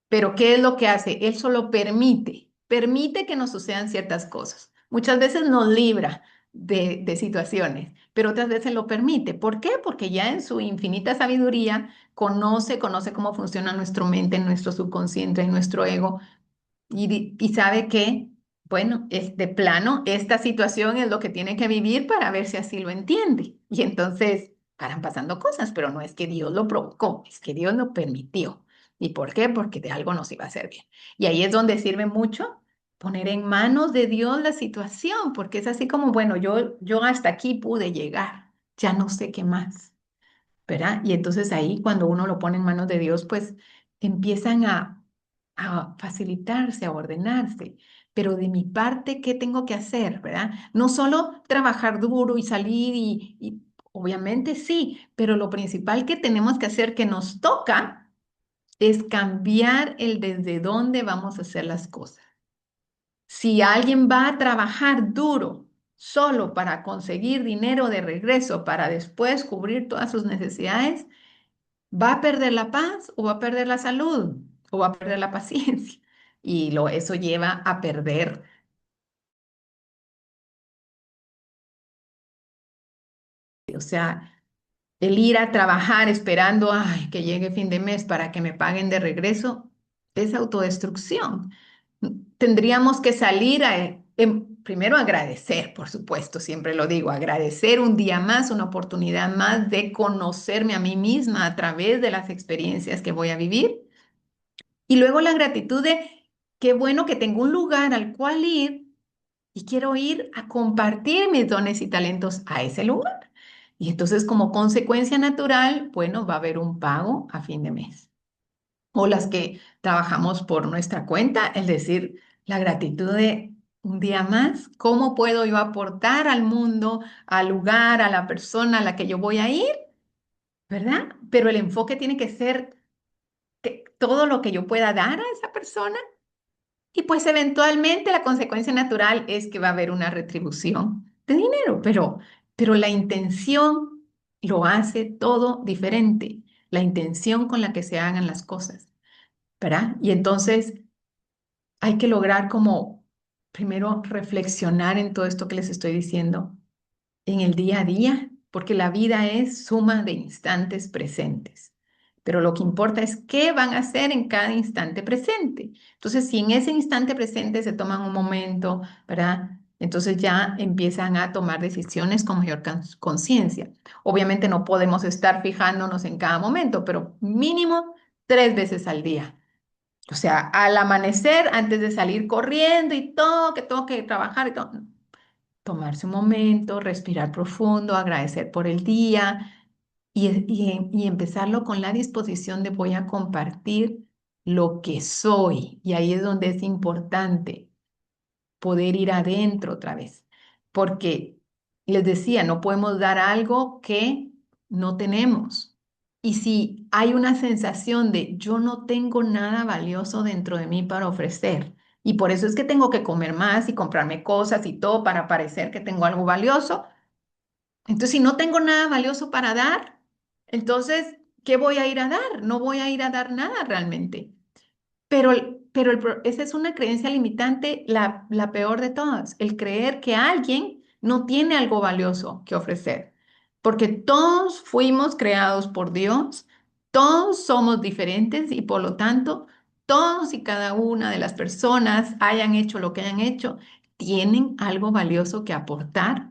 Pero ¿qué es lo que hace? Él solo permite que nos sucedan ciertas cosas. Muchas veces nos libra de situaciones, pero otras veces lo permite. ¿Por qué? Porque ya en su infinita sabiduría conoce cómo funciona nuestra mente, nuestro subconsciente, nuestro ego, y sabe que, bueno, es de plano, esta situación es lo que tiene que vivir para ver si así lo entiende. Y entonces paran pasando cosas, pero no es que Dios lo provocó, es que Dios lo permitió. ¿Y por qué? Porque de algo nos iba a hacer bien. Y ahí es donde sirve mucho poner en manos de Dios la situación, porque es así como, bueno, yo hasta aquí pude llegar, ya no sé qué más. ¿Verdad? Y entonces ahí cuando uno lo pone en manos de Dios, pues empiezan a facilitarse, a ordenarse. Pero de mi parte, ¿qué tengo que hacer? ¿Verdad? No solo trabajar duro y salir y obviamente sí, pero lo principal que tenemos que hacer que nos toca es cambiar el desde dónde vamos a hacer las cosas. Si alguien va a trabajar duro solo para conseguir dinero de regreso, para después cubrir todas sus necesidades, ¿va a perder la paz o va a perder la salud o va a perder la paciencia? Y eso lleva a perder, o sea, el ir a trabajar esperando, ay, que llegue fin de mes para que me paguen de regreso, es autodestrucción. Tendríamos que salir primero agradecer, por supuesto, siempre lo digo, agradecer un día más, una oportunidad más de conocerme a mí misma a través de las experiencias que voy a vivir. Y luego la gratitud de qué bueno que tengo un lugar al cual ir y quiero ir a compartir mis dones y talentos a ese lugar. Y entonces como consecuencia natural, bueno, va a haber un pago a fin de mes. O las que trabajamos por nuestra cuenta, es decir, la gratitud de un día más, ¿cómo puedo yo aportar al mundo, al lugar, a la persona a la que yo voy a ir? ¿Verdad? Pero el enfoque tiene que ser todo lo que yo pueda dar a esa persona. Y pues eventualmente la consecuencia natural es que va a haber una retribución de dinero, pero la intención lo hace todo diferente, la intención con la que se hagan las cosas, ¿verdad? Y entonces hay que lograr como primero reflexionar en todo esto que les estoy diciendo en el día a día, porque la vida es suma de instantes presentes. Pero lo que importa es qué van a hacer en cada instante presente. Entonces, si en ese instante presente se toman un momento, ¿verdad? Entonces ya empiezan a tomar decisiones con mayor conciencia. Obviamente no podemos estar fijándonos en cada momento, pero mínimo 3 veces al día. O sea, al amanecer, antes de salir corriendo y todo, que tengo que trabajar y todo, tomarse un momento, respirar profundo, agradecer por el día y empezarlo con la disposición de voy a compartir lo que soy. Y ahí es donde es importante poder ir adentro otra vez. porque les decía, no podemos dar algo que no tenemos. Y si hay una sensación de yo no tengo nada valioso dentro de mí para ofrecer, y por eso es que tengo que comer más y comprarme cosas y todo para parecer que tengo algo valioso, entonces si no tengo nada valioso para dar, entonces, ¿qué voy a ir a dar? No voy a ir a dar nada realmente. Esa es una creencia limitante, la peor de todas, el creer que alguien no tiene algo valioso que ofrecer, porque todos fuimos creados por Dios, todos somos diferentes y por lo tanto, todos y cada una de las personas, hayan hecho lo que hayan hecho, tienen algo valioso que aportar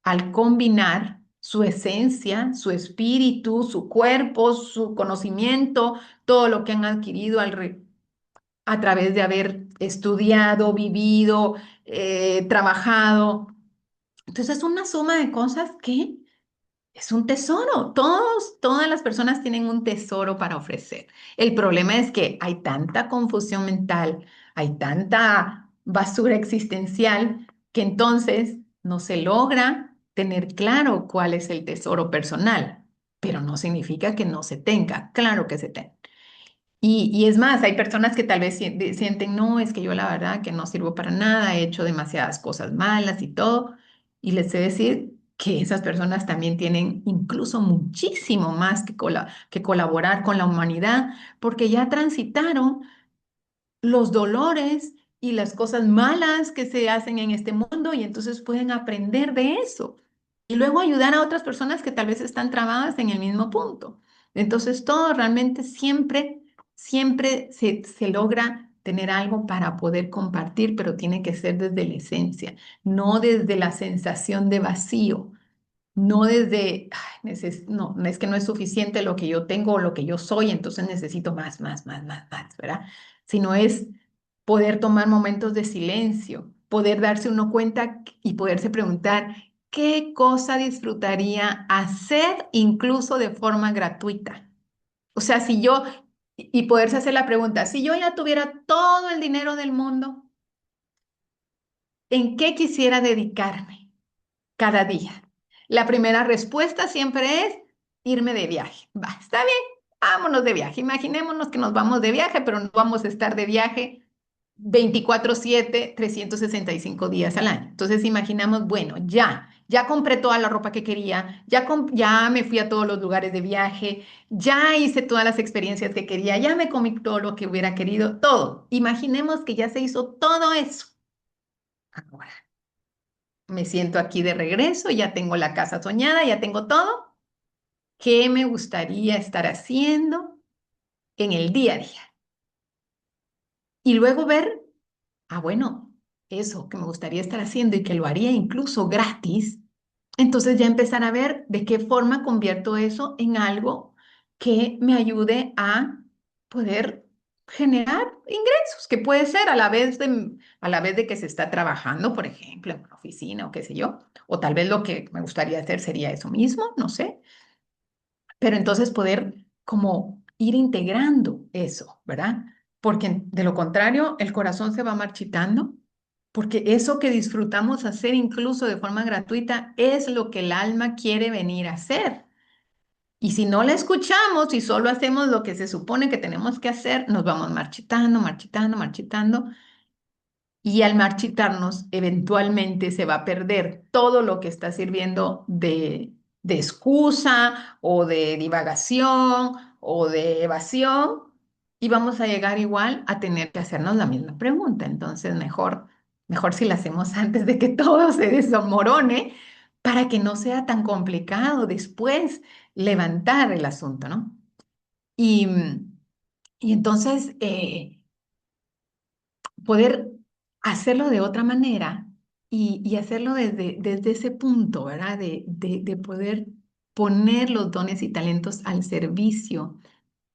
al combinar su esencia, su espíritu, su cuerpo, su conocimiento, todo lo que han adquirido a través de haber estudiado, vivido, trabajado. Entonces es una suma de cosas que es un tesoro. Todas las personas tienen un tesoro para ofrecer. El problema es que hay tanta confusión mental, hay tanta basura existencial que entonces no se logra tener claro cuál es el tesoro personal, pero no significa que no se tenga, claro que se tenga. Y es más, hay personas que tal vez sienten, no, es que yo la verdad que no sirvo para nada, he hecho demasiadas cosas malas y todo. Y les sé decir que esas personas también tienen incluso muchísimo más que colaborar con la humanidad, porque ya transitaron los dolores y las cosas malas que se hacen en este mundo y entonces pueden aprender de eso y luego ayudar a otras personas que tal vez están trabadas en el mismo punto. Entonces todo realmente siempre se logra tener algo para poder compartir, pero tiene que ser desde la esencia, no desde la sensación de vacío. No desde, "Ay, no, es que no es suficiente lo que yo tengo o lo que yo soy, entonces necesito más, más, más, más, más, ¿verdad? Sino es poder tomar momentos de silencio, poder darse uno cuenta y poderse preguntar qué cosa disfrutaría hacer incluso de forma gratuita. O sea, y poderse hacer la pregunta, si yo ya tuviera todo el dinero del mundo, ¿en qué quisiera dedicarme cada día? La primera respuesta siempre es irme de viaje. Va, está bien, vámonos de viaje. Imaginémonos que nos vamos de viaje, pero no vamos a estar de viaje 24/7, 365 días al año. Entonces imaginamos, bueno, ya compré toda la ropa que quería, ya me fui a todos los lugares de viaje, ya hice todas las experiencias que quería, ya me comí todo lo que hubiera querido, todo. Imaginemos que ya se hizo todo eso. Ahora, me siento aquí de regreso, ya tengo la casa soñada, ya tengo todo. ¿Qué me gustaría estar haciendo en el día a día? Y luego ver, bueno, eso que me gustaría estar haciendo y que lo haría incluso gratis, entonces ya empezar a ver de qué forma convierto eso en algo que me ayude a poder generar ingresos, que puede ser a la vez de que se está trabajando, por ejemplo, en una oficina o qué sé yo, o tal vez lo que me gustaría hacer sería eso mismo, no sé, pero entonces poder como ir integrando eso, ¿verdad? Porque de lo contrario, el corazón se va marchitando, porque eso que disfrutamos hacer incluso de forma gratuita es lo que el alma quiere venir a hacer. Y si no la escuchamos y solo hacemos lo que se supone que tenemos que hacer, nos vamos marchitando, marchitando, marchitando y al marchitarnos, eventualmente se va a perder todo lo que está sirviendo de excusa o de divagación o de evasión y vamos a llegar igual a tener que hacernos la misma pregunta. Entonces, mejor si la hacemos antes de que todo se desmorone para que no sea tan complicado después levantar el asunto, ¿no? Y, y entonces, poder hacerlo de otra manera y hacerlo desde ese punto, ¿verdad? De poder poner los dones y talentos al servicio.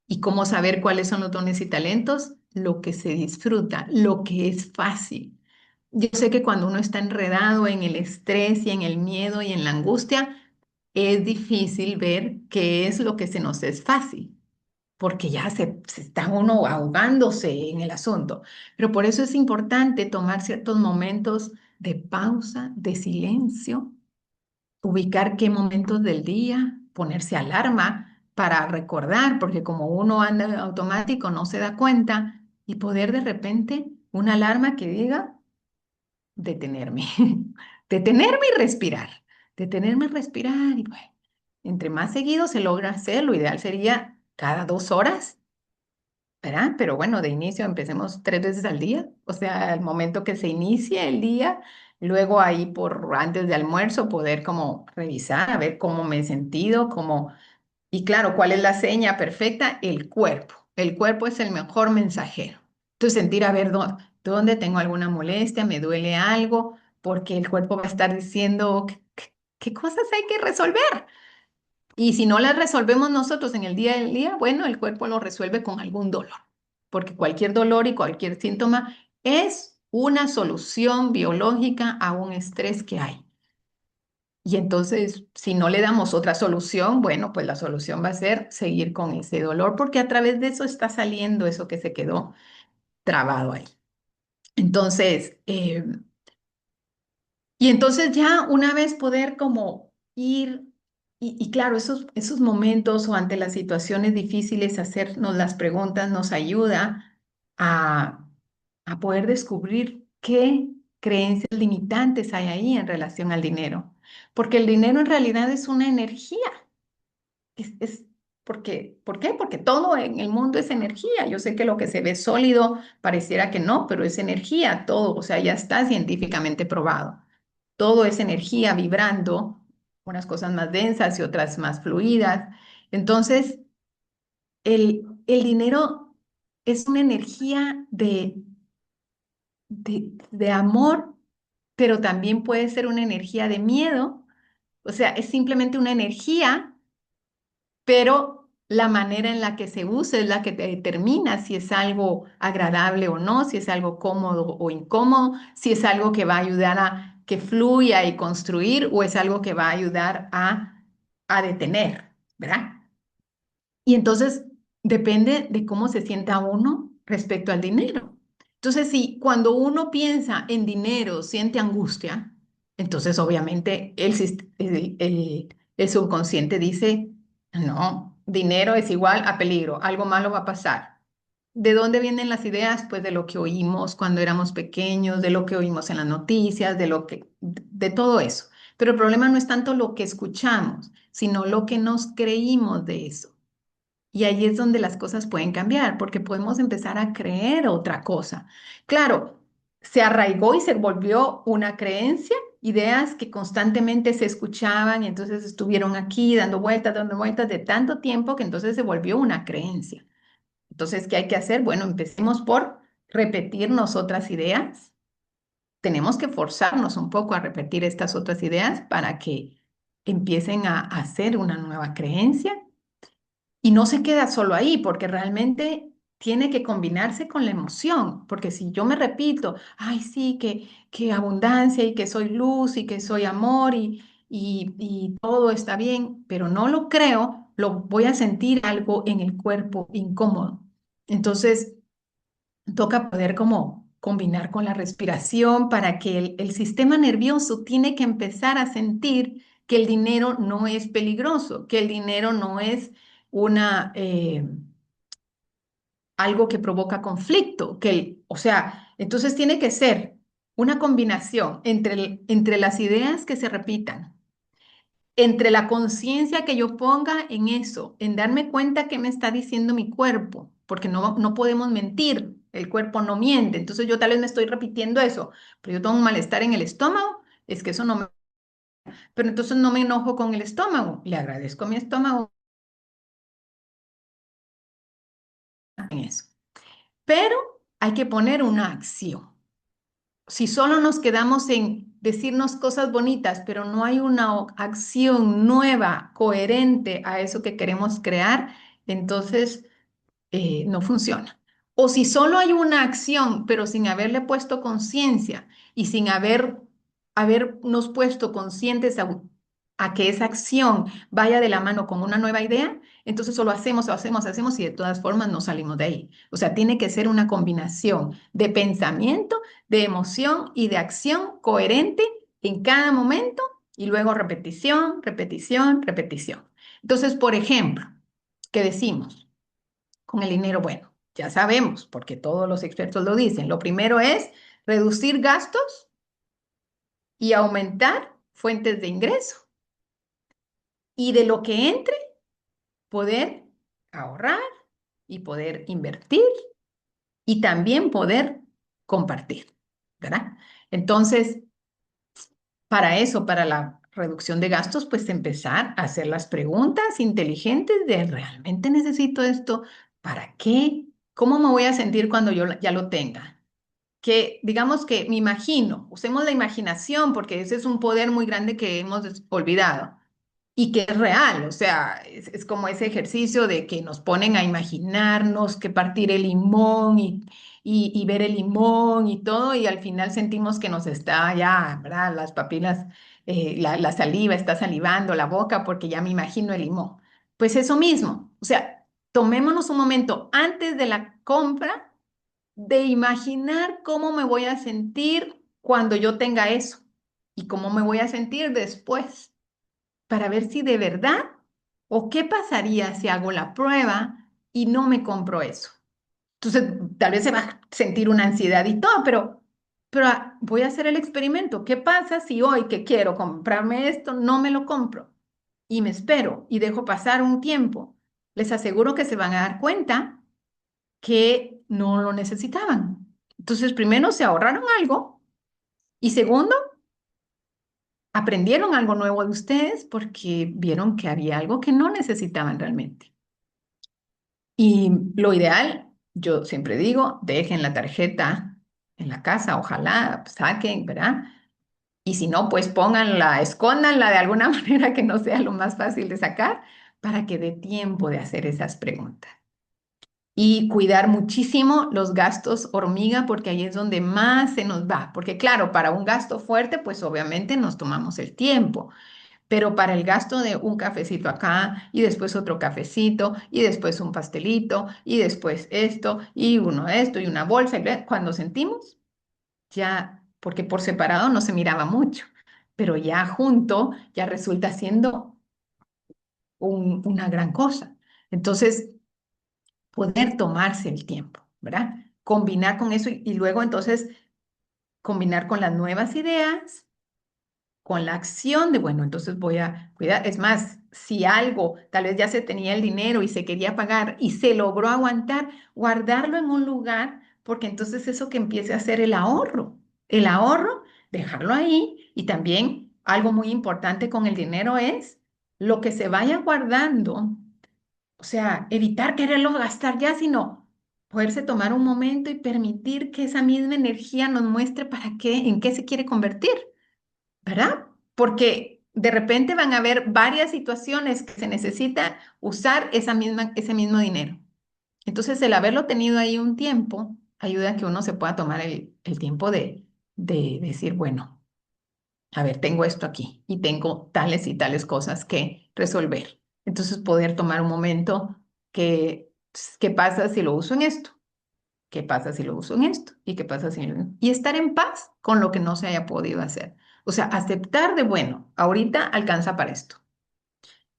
¿Y cómo saber cuáles son los dones y talentos? Lo que se disfruta, lo que es fácil. Yo sé que cuando uno está enredado en el estrés y en el miedo y en la angustia, es difícil ver qué es lo que se nos es fácil. porque ya se está uno ahogándose en el asunto. Pero por eso es importante tomar ciertos momentos de pausa, de silencio, ubicar qué momentos del día, ponerse alarma para recordar, porque como uno anda en automático no se da cuenta y poder de repente una alarma que diga detenerme, detenerme y respirar, detenerme y respirar y bueno, entre más seguido se logra hacer, lo ideal sería cada 2 horas, ¿verdad? Pero bueno, de inicio empecemos 3 veces al día, o sea, al momento que se inicie el día, luego ahí por antes de almuerzo poder como revisar, a ver cómo me he sentido, cómo y claro, ¿cuál es la seña perfecta? El cuerpo. El cuerpo es el mejor mensajero. Entonces, sentir a ver dónde tengo alguna molestia, me duele algo, porque el cuerpo va a estar diciendo qué cosas hay que resolver. Y si no las resolvemos nosotros en el día del día, bueno, el cuerpo lo resuelve con algún dolor, porque cualquier dolor y cualquier síntoma es una solución biológica a un estrés que hay. Y entonces, si no le damos otra solución, bueno, pues la solución va a ser seguir con ese dolor, porque a través de eso está saliendo eso que se quedó trabado ahí. Entonces, y entonces ya una vez poder como ir, y claro, esos momentos o ante las situaciones difíciles, hacernos las preguntas nos ayuda a, a poder descubrir qué creencias limitantes hay ahí en relación al dinero. Porque el dinero en realidad es una energía. ¿Por qué? Porque todo en el mundo es energía. Yo sé que lo que se ve sólido pareciera que no, pero es energía, todo, o sea, ya está científicamente probado. Todo es energía vibrando, unas cosas más densas y otras más fluidas. Entonces, el dinero es una energía de amor, pero también puede ser una energía de miedo. O sea, es simplemente una energía, pero la manera en la que se usa es la que te determina si es algo agradable o no, si es algo cómodo o incómodo, si es algo que va a ayudar a que fluya y construir o es algo que va a ayudar a detener, ¿verdad? Y entonces depende de cómo se sienta uno respecto al dinero. Entonces, si cuando uno piensa en dinero siente angustia, entonces obviamente el subconsciente dice, no, dinero es igual a peligro, algo malo va a pasar. ¿De dónde vienen las ideas? Pues de lo que oímos cuando éramos pequeños, de lo que oímos en las noticias, de todo eso. Pero el problema no es tanto lo que escuchamos, sino lo que nos creímos de eso. Y ahí es donde las cosas pueden cambiar, porque podemos empezar a creer otra cosa. Claro, se arraigó y se volvió una creencia, ideas que constantemente se escuchaban y entonces estuvieron aquí dando vueltas de tanto tiempo que entonces se volvió una creencia. Entonces, ¿qué hay que hacer? Bueno, empecemos por repetirnos otras ideas. Tenemos que forzarnos un poco a repetir estas otras ideas para que empiecen a hacer una nueva creencia y no se queda solo ahí, porque realmente tiene que combinarse con la emoción, porque si yo me repito, ay, sí, que abundancia y que soy luz y que soy amor y todo está bien, pero no lo creo, lo voy a sentir algo en el cuerpo incómodo. Entonces, toca poder como combinar con la respiración para que el sistema nervioso tiene que empezar a sentir que el dinero no es peligroso, que el dinero no es una, algo que provoca conflicto, o sea, entonces tiene que ser una combinación entre las ideas que se repitan, entre la conciencia que yo ponga en eso, en darme cuenta que me está diciendo mi cuerpo, porque no podemos mentir, el cuerpo no miente, entonces yo tal vez me estoy repitiendo eso, pero yo tengo un malestar en el estómago, es que eso no me... Pero entonces no me enojo con el estómago, le agradezco a mi estómago en eso. Pero hay que poner una acción. Si solo nos quedamos en decirnos cosas bonitas, pero no hay una acción nueva, coherente a eso que queremos crear, entonces no funciona. O si solo hay una acción, pero sin haberle puesto conciencia y sin habernos puesto conscientes a que esa acción vaya de la mano con una nueva idea, entonces solo hacemos y de todas formas no salimos de ahí. O sea, tiene que ser una combinación de pensamiento, de emoción y de acción coherente en cada momento y luego repetición, repetición, repetición. Entonces, por ejemplo, ¿qué decimos con el dinero? Bueno, ya sabemos, porque todos los expertos lo dicen. Lo primero es reducir gastos y aumentar fuentes de ingreso. Y de lo que entre, poder ahorrar y poder invertir y también poder compartir, ¿verdad? Entonces, para eso, para la reducción de gastos, pues empezar a hacer las preguntas inteligentes de ¿realmente necesito esto? ¿Para qué? ¿Cómo me voy a sentir cuando yo ya lo tenga? Que digamos que me imagino, usemos la imaginación porque ese es un poder muy grande que hemos olvidado y que es real, o sea, es como ese ejercicio de que nos ponen a imaginarnos que partir el limón y ver el limón y todo, y al final sentimos que nos está ya, ¿verdad? Las papilas, la saliva está salivando la boca porque ya me imagino el limón. Pues eso mismo, o sea, tomémonos un momento antes de la compra de imaginar cómo me voy a sentir cuando yo tenga eso y cómo me voy a sentir después para ver si de verdad o qué pasaría si hago la prueba y no me compro eso. Entonces, tal vez se va a sentir una ansiedad y todo, pero voy a hacer el experimento. ¿Qué pasa si hoy que quiero comprarme esto no me lo compro y me espero y dejo pasar un tiempo? Les aseguro que se van a dar cuenta que no lo necesitaban. Entonces, primero se ahorraron algo y segundo, aprendieron algo nuevo de ustedes porque vieron que había algo que no necesitaban realmente. Y lo ideal, yo siempre digo, dejen la tarjeta en la casa, ojalá saquen, ¿verdad? Y si no, pues pónganla, escóndanla de alguna manera que no sea lo más fácil de sacar para que dé tiempo de hacer esas preguntas. Y cuidar muchísimo los gastos hormiga, porque ahí es donde más se nos va. Porque claro, para un gasto fuerte, pues obviamente nos tomamos el tiempo, pero para el gasto de un cafecito acá y después otro cafecito y después un pastelito y después esto y uno esto y una bolsa, cuando sentimos, ya, porque por separado no se miraba mucho, pero ya junto ya resulta siendo una gran cosa. Entonces, poder tomarse el tiempo, ¿verdad? Combinar con eso y luego entonces combinar con las nuevas ideas, con la acción de, bueno, entonces voy a cuidar. Es más, si algo, tal vez ya se tenía el dinero y se quería pagar y se logró aguantar, guardarlo en un lugar, porque entonces eso que empiece a hacer el ahorro, dejarlo ahí y también algo muy importante con el dinero es lo que se vaya guardando, o sea, evitar quererlo gastar ya, sino poderse tomar un momento y permitir que esa misma energía nos muestre para qué, en qué se quiere convertir, ¿verdad? Porque de repente van a haber varias situaciones que se necesita usar ese mismo dinero. Entonces, el haberlo tenido ahí un tiempo ayuda a que uno se pueda tomar el tiempo de decir, bueno, a ver, tengo esto aquí y tengo tales y tales cosas que resolver. Entonces, poder tomar un momento que, ¿qué pasa si lo uso en esto? ¿Qué pasa si lo uso en esto? ¿Y qué pasa si y estar en paz con lo que no se haya podido hacer? O sea, aceptar de, bueno, ahorita alcanza para esto.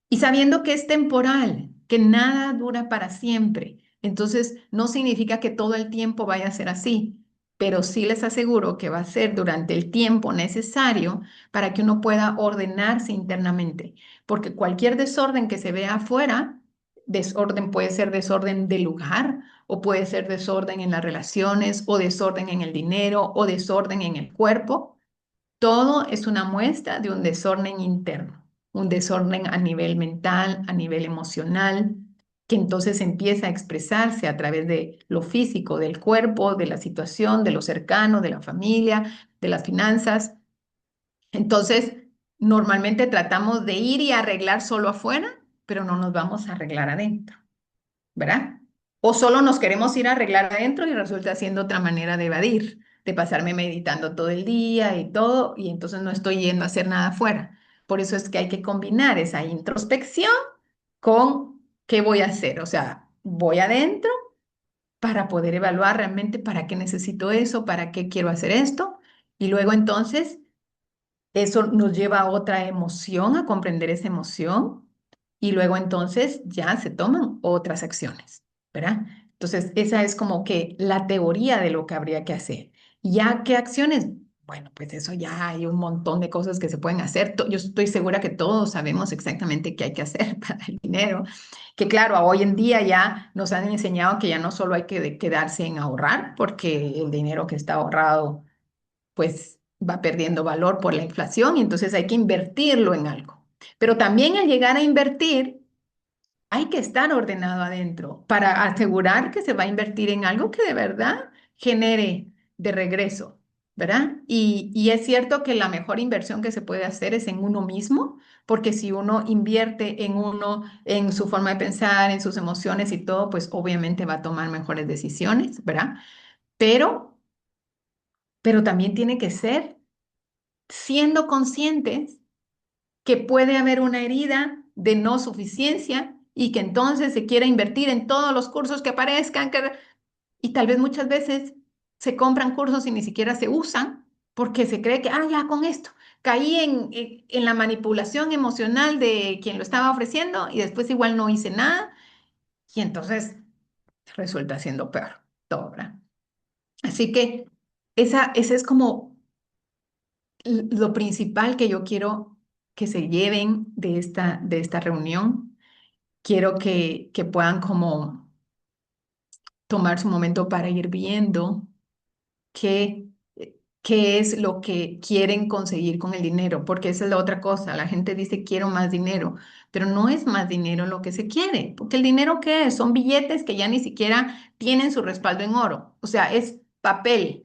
Y sabiendo que es temporal, que nada dura para siempre. Entonces, no significa que todo el tiempo vaya a ser así, pero sí les aseguro que va a ser durante el tiempo necesario para que uno pueda ordenarse internamente, porque cualquier desorden que se vea afuera, desorden puede ser desorden de lugar o puede ser desorden en las relaciones o desorden en el dinero o desorden en el cuerpo. Todo es una muestra de un desorden interno, un desorden a nivel mental, a nivel emocional, que entonces empieza a expresarse a través de lo físico, del cuerpo, de la situación, de lo cercano, de la familia, de las finanzas. Entonces, normalmente tratamos de ir y arreglar solo afuera, pero no nos vamos a arreglar adentro, ¿verdad? O solo nos queremos ir a arreglar adentro y resulta siendo otra manera de evadir, de pasarme meditando todo el día y todo, y entonces no estoy yendo a hacer nada afuera. Por eso es que hay que combinar esa introspección con qué voy a hacer. O sea, voy adentro para poder evaluar realmente para qué necesito eso, para qué quiero hacer esto. Y luego entonces eso nos lleva a otra emoción, a comprender esa emoción. Y luego entonces ya se toman otras acciones, ¿verdad? Entonces esa es como que la teoría de lo que habría que hacer. ¿Ya qué acciones? Bueno, pues eso ya hay un montón de cosas que se pueden hacer. Yo estoy segura que todos sabemos exactamente qué hay que hacer para el dinero. Que claro, hoy en día ya nos han enseñado que ya no solo hay que quedarse en ahorrar, porque el dinero que está ahorrado pues va perdiendo valor por la inflación y entonces hay que invertirlo en algo. Pero también al llegar a invertir, hay que estar ordenado adentro para asegurar que se va a invertir en algo que de verdad genere de regreso, ¿verdad? Y es cierto que la mejor inversión que se puede hacer es en uno mismo, porque si uno invierte en uno, en su forma de pensar, en sus emociones y todo, pues obviamente va a tomar mejores decisiones, ¿verdad? Pero, pero también tiene que ser siendo conscientes que puede haber una herida de no suficiencia y que entonces se quiera invertir en todos los cursos que aparezcan y tal vez muchas veces se compran cursos y ni siquiera se usan porque se cree que, ah, ya con esto, caí en la manipulación emocional de quien lo estaba ofreciendo y después igual no hice nada y entonces resulta siendo peor todo, ¿verdad? Así que esa es como lo principal que yo quiero que se lleven de esta reunión. Quiero que puedan como tomar su momento para ir viendo qué, qué es lo que quieren conseguir con el dinero, porque esa es la otra cosa. La gente dice quiero más dinero, pero no es más dinero lo que se quiere, porque el dinero ¿qué es? Son billetes que ya ni siquiera tienen su respaldo en oro, o sea, es papel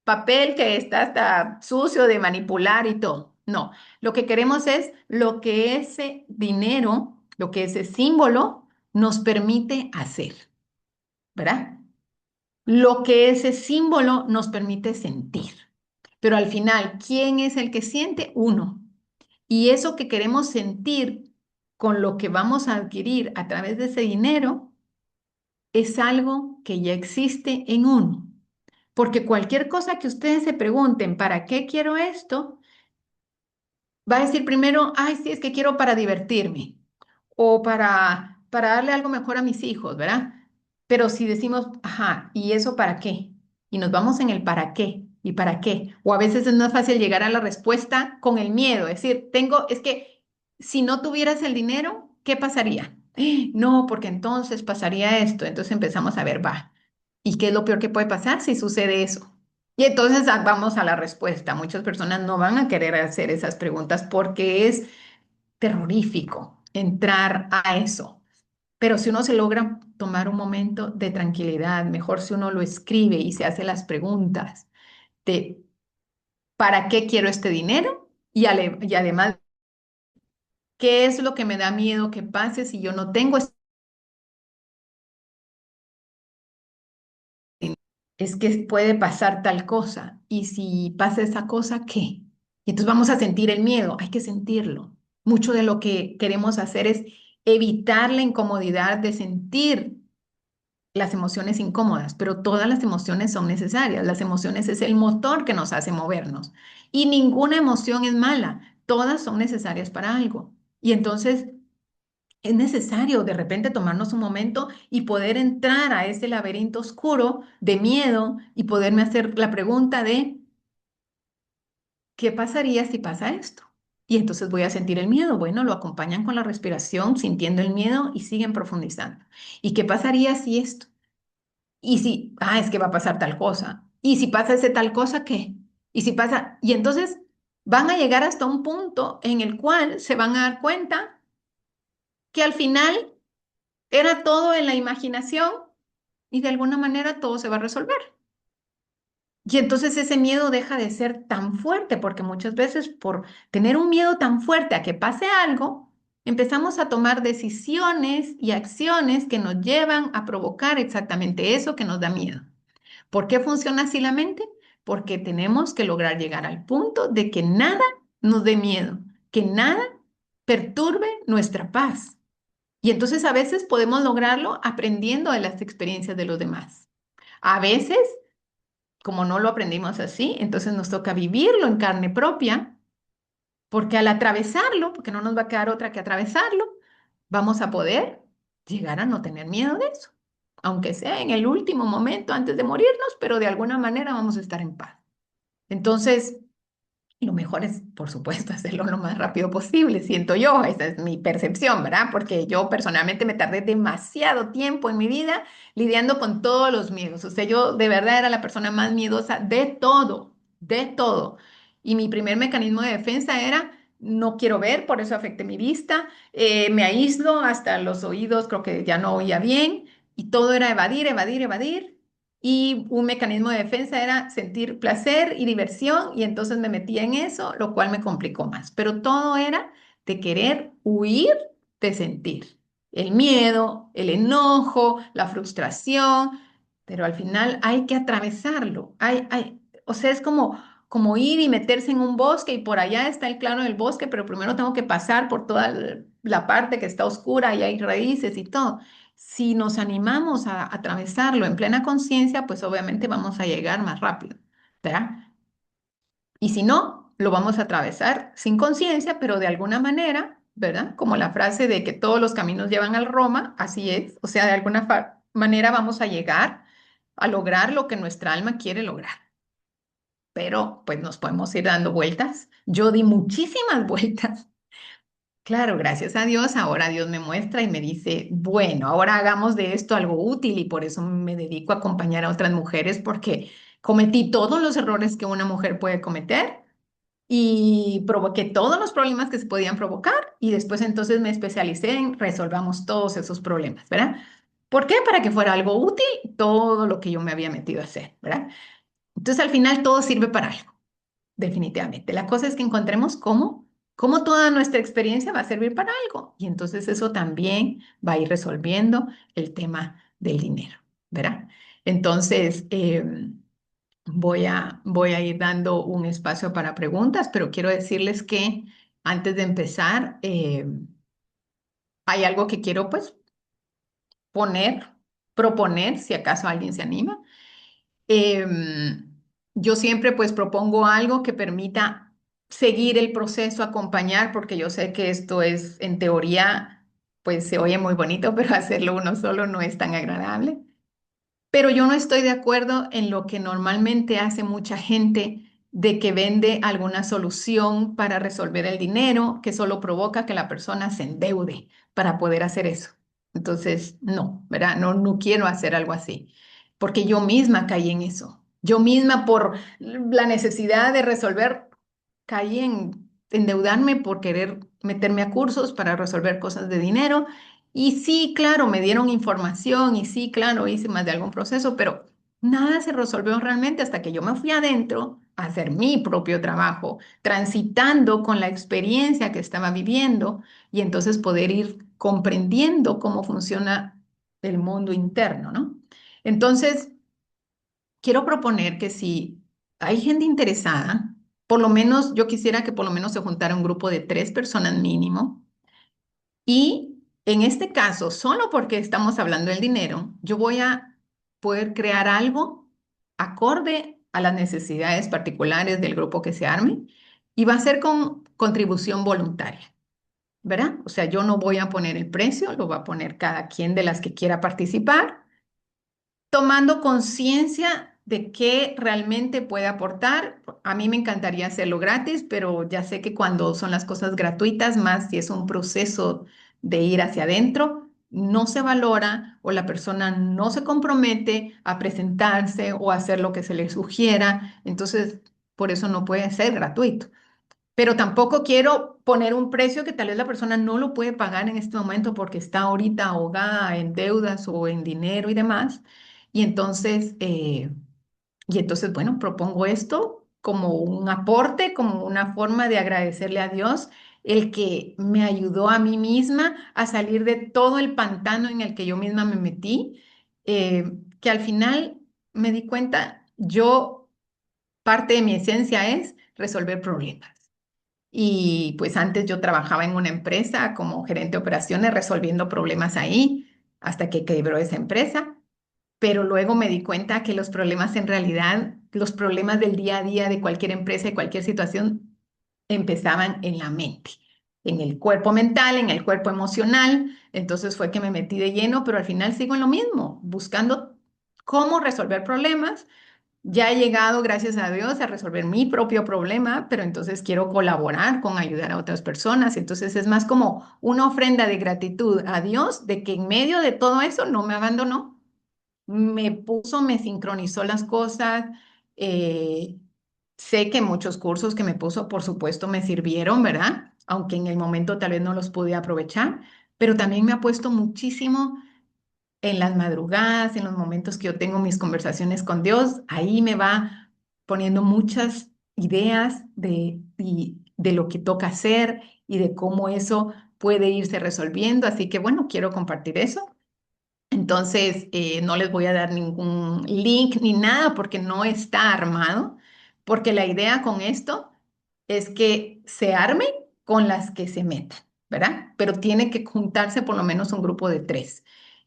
que está hasta sucio de manipular y todo. No, lo que queremos es lo que ese dinero, lo que ese símbolo nos permite hacer, ¿verdad? Lo que ese símbolo nos permite sentir. Pero al final, ¿quién es el que siente? Uno. Y eso que queremos sentir con lo que vamos a adquirir a través de ese dinero es algo que ya existe en uno. Porque cualquier cosa que ustedes se pregunten, ¿para qué quiero esto? Va a decir primero, ay, sí, es que quiero para divertirme o para darle algo mejor a mis hijos, ¿verdad? Pero si decimos, ajá, ¿y eso para qué? Y nos vamos en el para qué y para qué. O a veces es más fácil llegar a la respuesta con el miedo, es decir, es que si no tuvieras el dinero, ¿qué pasaría? No, porque entonces pasaría esto. Entonces empezamos a ver, va. ¿Y qué es lo peor que puede pasar si sucede eso? Y entonces vamos a la respuesta. Muchas personas no van a querer hacer esas preguntas porque es terrorífico entrar a eso. Pero si uno se logra tomar un momento de tranquilidad, mejor si uno lo escribe y se hace las preguntas de ¿para qué quiero este dinero? Y además, ¿qué es lo que me da miedo que pase si yo no tengo este dinero? Es que puede pasar tal cosa. Y si pasa esa cosa, ¿qué? Y entonces vamos a sentir el miedo. Hay que sentirlo. Mucho de lo que queremos hacer es evitar la incomodidad de sentir las emociones incómodas, pero todas las emociones son necesarias. Las emociones es el motor que nos hace movernos. Y ninguna emoción es mala. Todas son necesarias para algo. Y entonces es necesario de repente tomarnos un momento y poder entrar a ese laberinto oscuro de miedo y poderme hacer la pregunta de, ¿qué pasaría si pasa esto? Y entonces voy a sentir el miedo. Bueno, lo acompañan con la respiración, sintiendo el miedo y siguen profundizando. ¿Y qué pasaría si esto? Y si, es que va a pasar tal cosa. Y si pasa ese tal cosa, ¿qué? Y si pasa, y entonces van a llegar hasta un punto en el cual se van a dar cuenta que al final era todo en la imaginación y de alguna manera todo se va a resolver. Y entonces ese miedo deja de ser tan fuerte, porque muchas veces por tener un miedo tan fuerte a que pase algo, empezamos a tomar decisiones y acciones que nos llevan a provocar exactamente eso que nos da miedo. ¿Por qué funciona así la mente? Porque tenemos que lograr llegar al punto de que nada nos dé miedo. que nada perturbe nuestra paz. Y entonces a veces podemos lograrlo aprendiendo de las experiencias de los demás. A veces, como no lo aprendimos así, entonces nos toca vivirlo en carne propia, porque al atravesarlo, porque no nos va a quedar otra que atravesarlo, vamos a poder llegar a no tener miedo de eso, aunque sea en el último momento antes de morirnos, pero de alguna manera vamos a estar en paz. Entonces, lo mejor es, por supuesto, hacerlo lo más rápido posible, siento yo, esa es mi percepción, ¿verdad? Porque yo personalmente me tardé demasiado tiempo en mi vida lidiando con todos los miedos. O sea, yo de verdad era la persona más miedosa de todo, de todo. Y mi primer mecanismo de defensa era, no quiero ver, por eso afecté mi vista, me aíslo hasta los oídos, creo que ya no oía bien, y todo era evadir, evadir, evadir. Y un mecanismo de defensa era sentir placer y diversión y entonces me metía en eso, lo cual me complicó más. Pero todo era de querer huir de sentir el miedo, el enojo, la frustración, pero al final hay que atravesarlo. O sea, es como ir y meterse en un bosque y por allá está el claro del bosque, pero primero tengo que pasar por toda la parte que está oscura y hay raíces y todo. Si nos animamos a atravesarlo en plena conciencia, pues obviamente vamos a llegar más rápido, ¿verdad? Y si no, lo vamos a atravesar sin conciencia, pero de alguna manera, ¿verdad? Como la frase de que todos los caminos llevan al Roma, así es. O sea, de alguna manera vamos a llegar a lograr lo que nuestra alma quiere lograr. Pero pues nos podemos ir dando vueltas. Yo di muchísimas vueltas. Claro, gracias a Dios, ahora Dios me muestra y me dice, bueno, ahora hagamos de esto algo útil y por eso me dedico a acompañar a otras mujeres porque cometí todos los errores que una mujer puede cometer y provoqué todos los problemas que se podían provocar y después entonces me especialicé en resolvamos todos esos problemas, ¿verdad? ¿Por qué? Para que fuera algo útil todo lo que yo me había metido a hacer, ¿verdad? Entonces al final todo sirve para algo. Definitivamente. La cosa es que encontremos cómo toda nuestra experiencia va a servir para algo. Y entonces eso también va a ir resolviendo el tema del dinero, ¿verdad? Entonces, voy a ir dando un espacio para preguntas, pero quiero decirles que antes de empezar, hay algo que quiero pues poner, proponer, si acaso alguien se anima. Em, yo siempre pues propongo algo que permita seguir el proceso, acompañar, porque yo sé que esto es en teoría pues se oye muy bonito, pero hacerlo uno solo no es tan agradable. Pero yo no estoy de acuerdo en lo que normalmente hace mucha gente de que vende alguna solución para resolver el dinero, que solo provoca que la persona se endeude para poder hacer eso. Entonces, no, ¿verdad? No, no quiero hacer algo así, porque yo misma caí en eso. Yo misma por la necesidad de resolver, caí en endeudarme por querer meterme a cursos para resolver cosas de dinero y sí, claro, me dieron información y sí, claro, hice más de algún proceso, pero nada se resolvió realmente hasta que yo me fui adentro a hacer mi propio trabajo, transitando con la experiencia que estaba viviendo y entonces poder ir comprendiendo cómo funciona el mundo interno, ¿no? Entonces, quiero proponer que si hay gente interesada, por lo menos yo quisiera que por lo menos se juntara un grupo de 3 personas mínimo y en este caso, solo porque estamos hablando del dinero, yo voy a poder crear algo acorde a las necesidades particulares del grupo que se arme y va a ser con contribución voluntaria, ¿verdad? O sea, yo no voy a poner el precio, lo va a poner cada quien de las que quiera participar tomando conciencia de qué realmente puede aportar. A mí me encantaría hacerlo gratis, pero ya sé que cuando son las cosas gratuitas, más si es un proceso de ir hacia adentro, no se valora o la persona no se compromete a presentarse o a hacer lo que se le sugiera. Entonces, por eso no puede ser gratuito. Pero tampoco quiero poner un precio que tal vez la persona no lo puede pagar en este momento porque está ahorita ahogada en deudas o en dinero y demás. Y entonces, eh, bueno, propongo esto como un aporte, como una forma de agradecerle a Dios el que me ayudó a mí misma a salir de todo el pantano en el que yo misma me metí, que al final me di cuenta, parte de mi esencia es resolver problemas. Y pues antes yo trabajaba en una empresa como gerente de operaciones resolviendo problemas ahí hasta que quebró esa empresa. Pero luego me di cuenta que los problemas en realidad, los problemas del día a día de cualquier empresa y cualquier situación empezaban en la mente, en el cuerpo mental, en el cuerpo emocional. Entonces fue que me metí de lleno, pero al final sigo en lo mismo, buscando cómo resolver problemas. Ya he llegado, gracias a Dios, a resolver mi propio problema, pero entonces quiero colaborar con ayudar a otras personas. Entonces es más como una ofrenda de gratitud a Dios de que en medio de todo eso no me abandonó, me puso, me sincronizó las cosas. eh, Sé que muchos cursos que me puso, por supuesto, me sirvieron, ¿verdad? Aunque en el momento tal vez no los pude aprovechar, pero también me ha puesto muchísimo en las madrugadas, en los momentos que yo tengo mis conversaciones con Dios. Ahí me va poniendo muchas ideas de lo que toca hacer y de cómo eso puede irse resolviendo. Así que bueno, quiero compartir eso. Entonces, no les voy a dar ningún link ni nada porque no está armado, porque la idea con esto es que se arme con las que se metan, ¿verdad? Pero tiene que juntarse por lo menos un grupo de tres.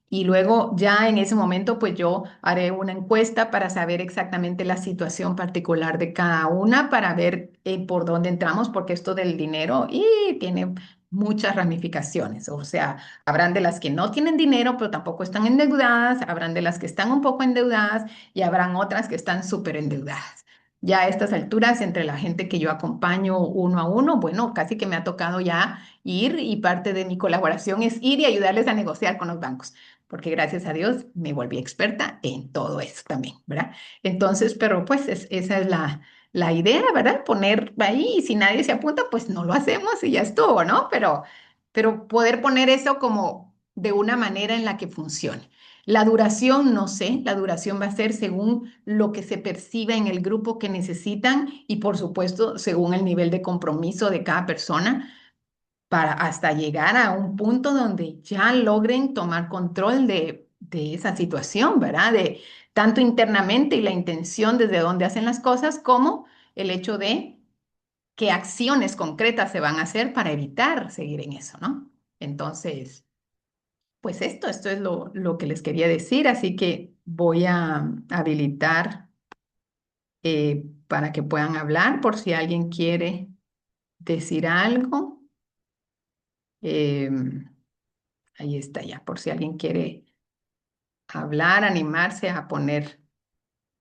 Y luego ya en ese momento, pues yo haré una encuesta para saber exactamente la situación particular de cada una, para ver por dónde entramos, porque esto del dinero y tiene muchas ramificaciones. O sea, habrán de las que no tienen dinero, pero tampoco están endeudadas, habrán de las que están un poco endeudadas y habrán otras que están súper endeudadas. Ya a estas alturas, entre la gente que yo acompaño uno a uno, bueno, casi que me ha tocado ya ir y parte de mi colaboración es ir y ayudarles a negociar con los bancos, porque gracias a Dios me volví experta en todo eso también, ¿verdad? Entonces, pero pues esa es la idea, ¿verdad? Poner ahí y si nadie se apunta, pues no lo hacemos y ya estuvo, ¿no? Pero poder poner eso como de una manera en la que funcione. La duración, no sé, la duración va a ser según lo que se perciba en el grupo que necesitan y por supuesto según el nivel de compromiso de cada persona para hasta llegar a un punto donde ya logren tomar control de esa situación, ¿verdad? De tanto internamente y la intención desde donde hacen las cosas como el hecho de qué acciones concretas se van a hacer para evitar seguir en eso, ¿no? Entonces, pues esto es lo que les quería decir, así que voy a habilitar para que puedan hablar por si alguien quiere decir algo. Ahí está ya, por si alguien quiere hablar, animarse a poner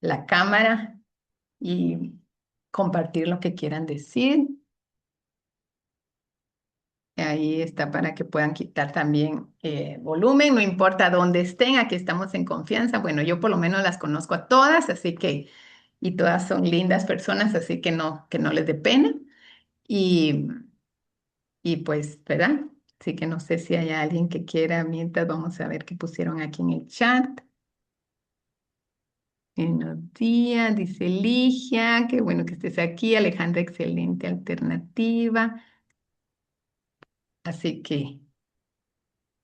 la cámara y compartir lo que quieran decir. Ahí está para que puedan quitar también volumen, no importa dónde estén, aquí estamos en confianza. Bueno, yo por lo menos las conozco a todas, así que, y todas son lindas personas, así que no les dé pena. Y, y pues, ¿verdad? Así que no sé si hay alguien que quiera, mientras vamos a ver qué pusieron aquí en el chat. Buenos días, dice Ligia, qué bueno que estés aquí. Alejandra, excelente alternativa. Así que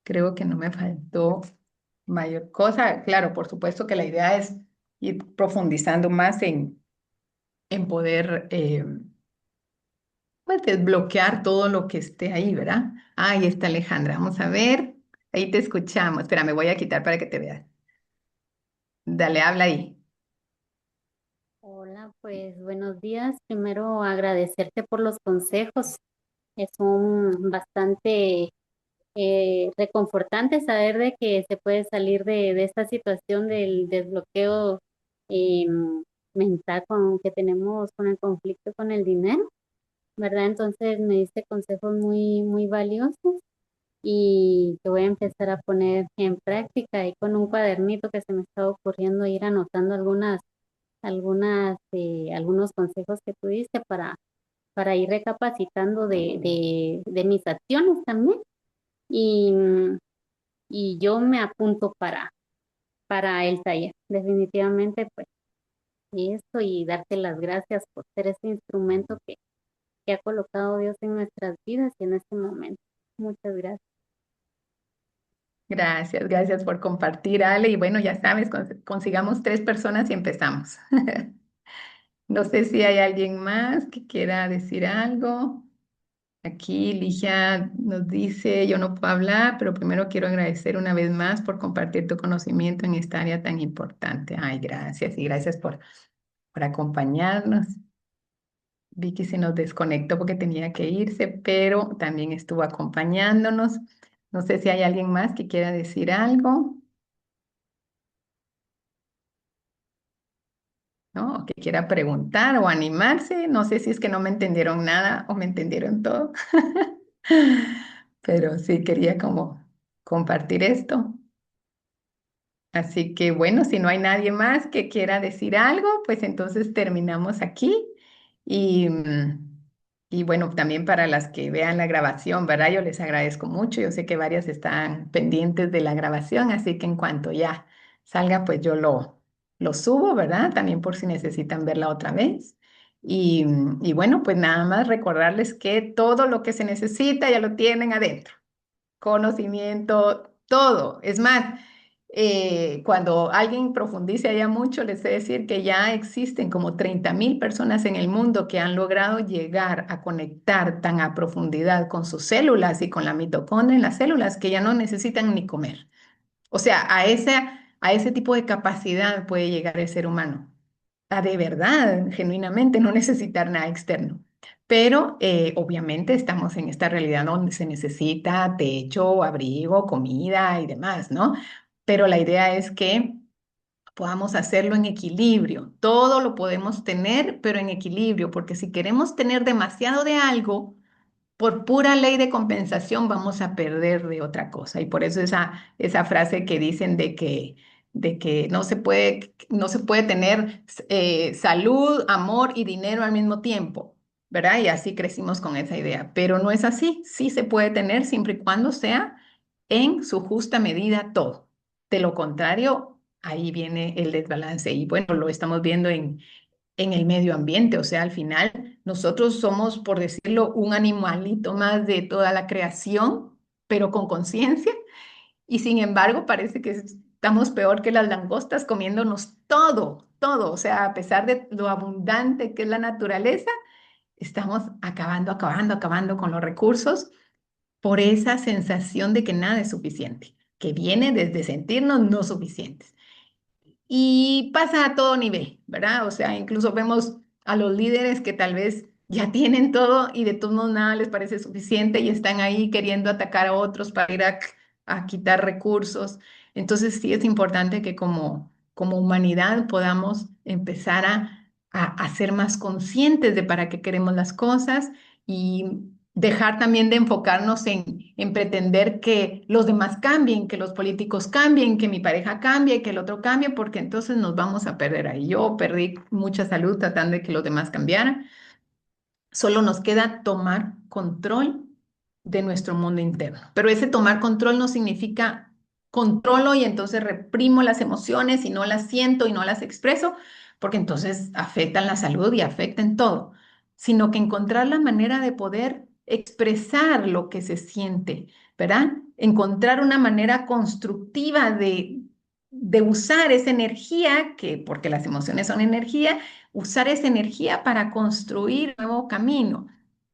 creo que no me faltó mayor cosa. Claro, por supuesto que la idea es ir profundizando más en poder pues desbloquear todo lo que esté ahí, ¿verdad? Ahí está Alejandra, vamos a ver. Ahí te escuchamos. Espera, me voy a quitar para que te veas. Dale, habla ahí. Hola, pues buenos días. Primero agradecerte por los consejos. Son bastante reconfortante saber de que se puede salir de esta situación del desbloqueo eh, mental que tenemos con el conflicto con el dinero, ¿verdad? Entonces me diste consejos muy, muy valiosos y que voy a empezar a poner en práctica y con un cuadernito que se me está ocurriendo ir anotando algunos consejos que tú diste para ir recapacitando de mis acciones también. Y, y yo me apunto para el taller. Definitivamente, pues, eso y darte las gracias por ser ese instrumento que ha colocado Dios en nuestras vidas y en este momento. Muchas gracias. Gracias, gracias por compartir, Ale. Y bueno, ya sabes, consigamos tres personas y empezamos. No sé si hay alguien más que quiera decir algo. Aquí Ligia nos dice, yo no puedo hablar, pero primero quiero agradecer una vez más por compartir tu conocimiento en esta área tan importante. Ay, gracias y gracias por acompañarnos. Vicky se nos desconectó porque tenía que irse, pero también estuvo acompañándonos. No sé si hay alguien más que quiera decir algo, ¿no? O que quiera preguntar o animarse. No sé si es que no me entendieron nada o me entendieron todo, pero sí quería como compartir esto. Así que bueno, si no hay nadie más que quiera decir algo, pues entonces terminamos aquí. Y, y bueno, también para las que vean la grabación, ¿verdad? Yo les agradezco mucho. Yo sé que varias están pendientes de la grabación, así que en cuanto ya salga, pues yo lo subo, ¿verdad? También por si necesitan verla otra vez. Y bueno, pues nada más recordarles que todo lo que se necesita ya lo tienen adentro, conocimiento, todo. Es más, cuando alguien profundice allá mucho, les sé decir que ya existen como 30.000 personas en el mundo que han logrado llegar a conectar tan a profundidad con sus células y con la mitocondria en las células que ya no necesitan ni comer. O sea, a ese tipo de capacidad puede llegar el ser humano, a de verdad, genuinamente, no necesitar nada externo. Pero obviamente estamos en esta realidad donde se necesita techo, abrigo, comida y demás, ¿no? Pero la idea es que podamos hacerlo en equilibrio. Todo lo podemos tener, pero en equilibrio, porque si queremos tener demasiado de algo, por pura ley de compensación vamos a perder de otra cosa. Y por eso esa frase que dicen de que no se puede tener salud, amor y dinero al mismo tiempo, ¿verdad? Y así crecimos con esa idea. Pero no es así. Sí se puede tener siempre y cuando sea en su justa medida todo. De lo contrario, ahí viene el desbalance. Y bueno, lo estamos viendo en el medio ambiente. O sea, al final nosotros somos, por decirlo, un animalito más de toda la creación, pero con conciencia. Y sin embargo, parece que estamos peor que las langostas comiéndonos todo, todo. O sea, a pesar de lo abundante que es la naturaleza, estamos acabando, acabando, acabando con los recursos por esa sensación de que nada es suficiente, que viene desde sentirnos no suficientes. Y pasa a todo nivel, ¿verdad? O sea, incluso vemos a los líderes que tal vez ya tienen todo y de todos modos nada les parece suficiente y están ahí queriendo atacar a otros para ir a quitar recursos. Entonces sí es importante que como humanidad podamos empezar a ser más conscientes de para qué queremos las cosas y dejar también de enfocarnos en pretender que los demás cambien, que los políticos cambien, que mi pareja cambie, que el otro cambie, porque entonces nos vamos a perder ahí. Yo perdí mucha salud tratando de que los demás cambiaran. Solo nos queda tomar control de nuestro mundo interno. Pero ese tomar control no significa controlo y entonces reprimo las emociones y no las siento y no las expreso, porque entonces afectan la salud y afectan todo, sino que encontrar la manera de poder expresar lo que se siente, ¿verdad? Encontrar una manera constructiva de usar esa energía, porque las emociones son energía, usar esa energía para construir un nuevo camino.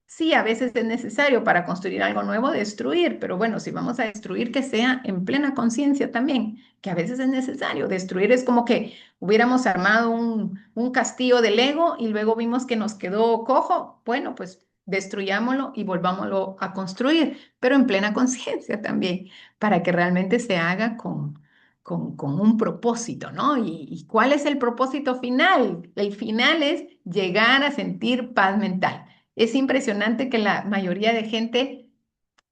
Sí, a veces es necesario para construir algo nuevo destruir, pero bueno, si vamos a destruir, que sea en plena conciencia también, que a veces es necesario. Destruir es como que hubiéramos armado un castillo de Lego y luego vimos que nos quedó cojo. Bueno, pues destruyámoslo y volvámoslo a construir, pero en plena conciencia también, para que realmente se haga con un propósito, ¿no? ¿Y cuál es el propósito final? El final es llegar a sentir paz mental. Es impresionante que la mayoría de gente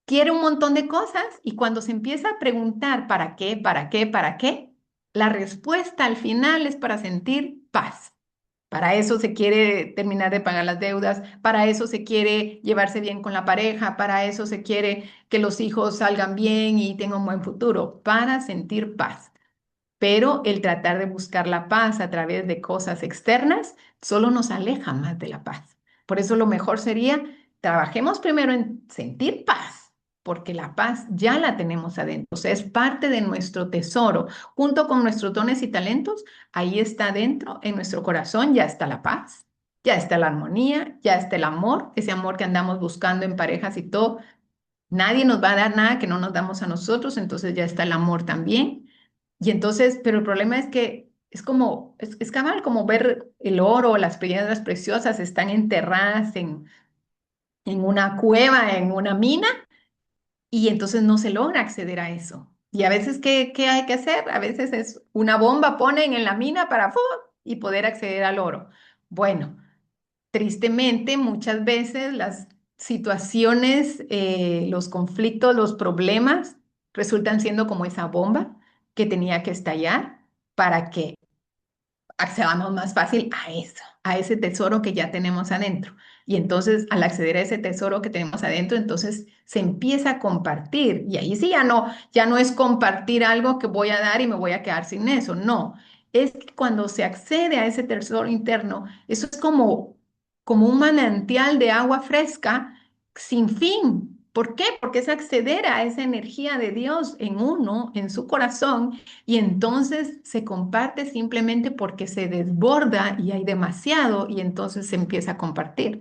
quiere un montón de cosas y cuando se empieza a preguntar para qué, para qué, para qué, la respuesta al final es para sentir paz. Para eso se quiere terminar de pagar las deudas, para eso se quiere llevarse bien con la pareja, para eso se quiere que los hijos salgan bien y tengan un buen futuro, para sentir paz. Pero el tratar de buscar la paz a través de cosas externas solo nos aleja más de la paz. Por eso lo mejor sería, trabajemos primero en sentir paz, porque la paz ya la tenemos adentro, o sea, es parte de nuestro tesoro. Junto con nuestros dones y talentos, ahí está dentro, en nuestro corazón ya está la paz. ya está la armonía, ya está el amor, ese amor que andamos buscando en parejas y todo. Nadie nos va a dar nada que no nos damos a nosotros, entonces ya está el amor también. Y entonces, pero el problema es que es como, es cabal como ver el oro, las piedras preciosas están enterradas en una cueva, en una mina, y entonces no se logra acceder a eso. Y a veces, ¿qué hay que hacer? A veces es una bomba, ponen en la mina para ¡fu! Y poder acceder al oro. Bueno, tristemente, muchas veces las situaciones, los conflictos, los problemas resultan siendo como esa bomba que tenía que estallar para que accedamos más fácil a eso, a ese tesoro que ya tenemos adentro. Y entonces, al acceder a ese tesoro que tenemos adentro, entonces se empieza a compartir. Y ahí sí ya no es compartir algo que voy a dar y me voy a quedar sin eso. No, es que cuando se accede a ese tesoro interno, eso es como un manantial de agua fresca sin fin. ¿Por qué? Porque es acceder a esa energía de Dios en uno, en su corazón, y entonces se comparte simplemente porque se desborda y hay demasiado y entonces se empieza a compartir.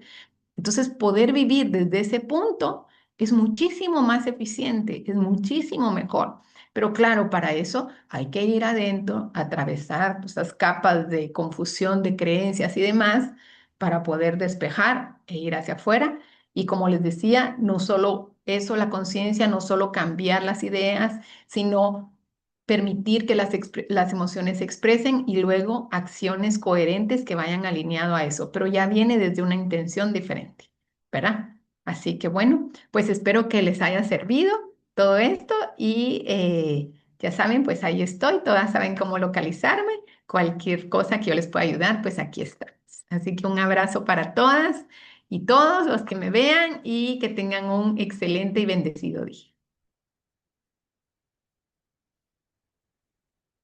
Entonces, poder vivir desde ese punto es muchísimo más eficiente, es muchísimo mejor. Pero claro, para eso hay que ir adentro, atravesar esas capas de confusión, de creencias y demás para poder despejar e ir hacia afuera. Y como les decía, no solo eso, la conciencia, no solo cambiar las ideas, sino permitir que las emociones se expresen y luego acciones coherentes que vayan alineado a eso, pero ya viene desde una intención diferente, ¿verdad? Así que bueno, pues espero que les haya servido todo esto y ya saben, pues ahí estoy, todas saben cómo localizarme, cualquier cosa que yo les pueda ayudar, pues aquí estamos. Así que un abrazo para todas y todos los que me vean y que tengan un excelente y bendecido día.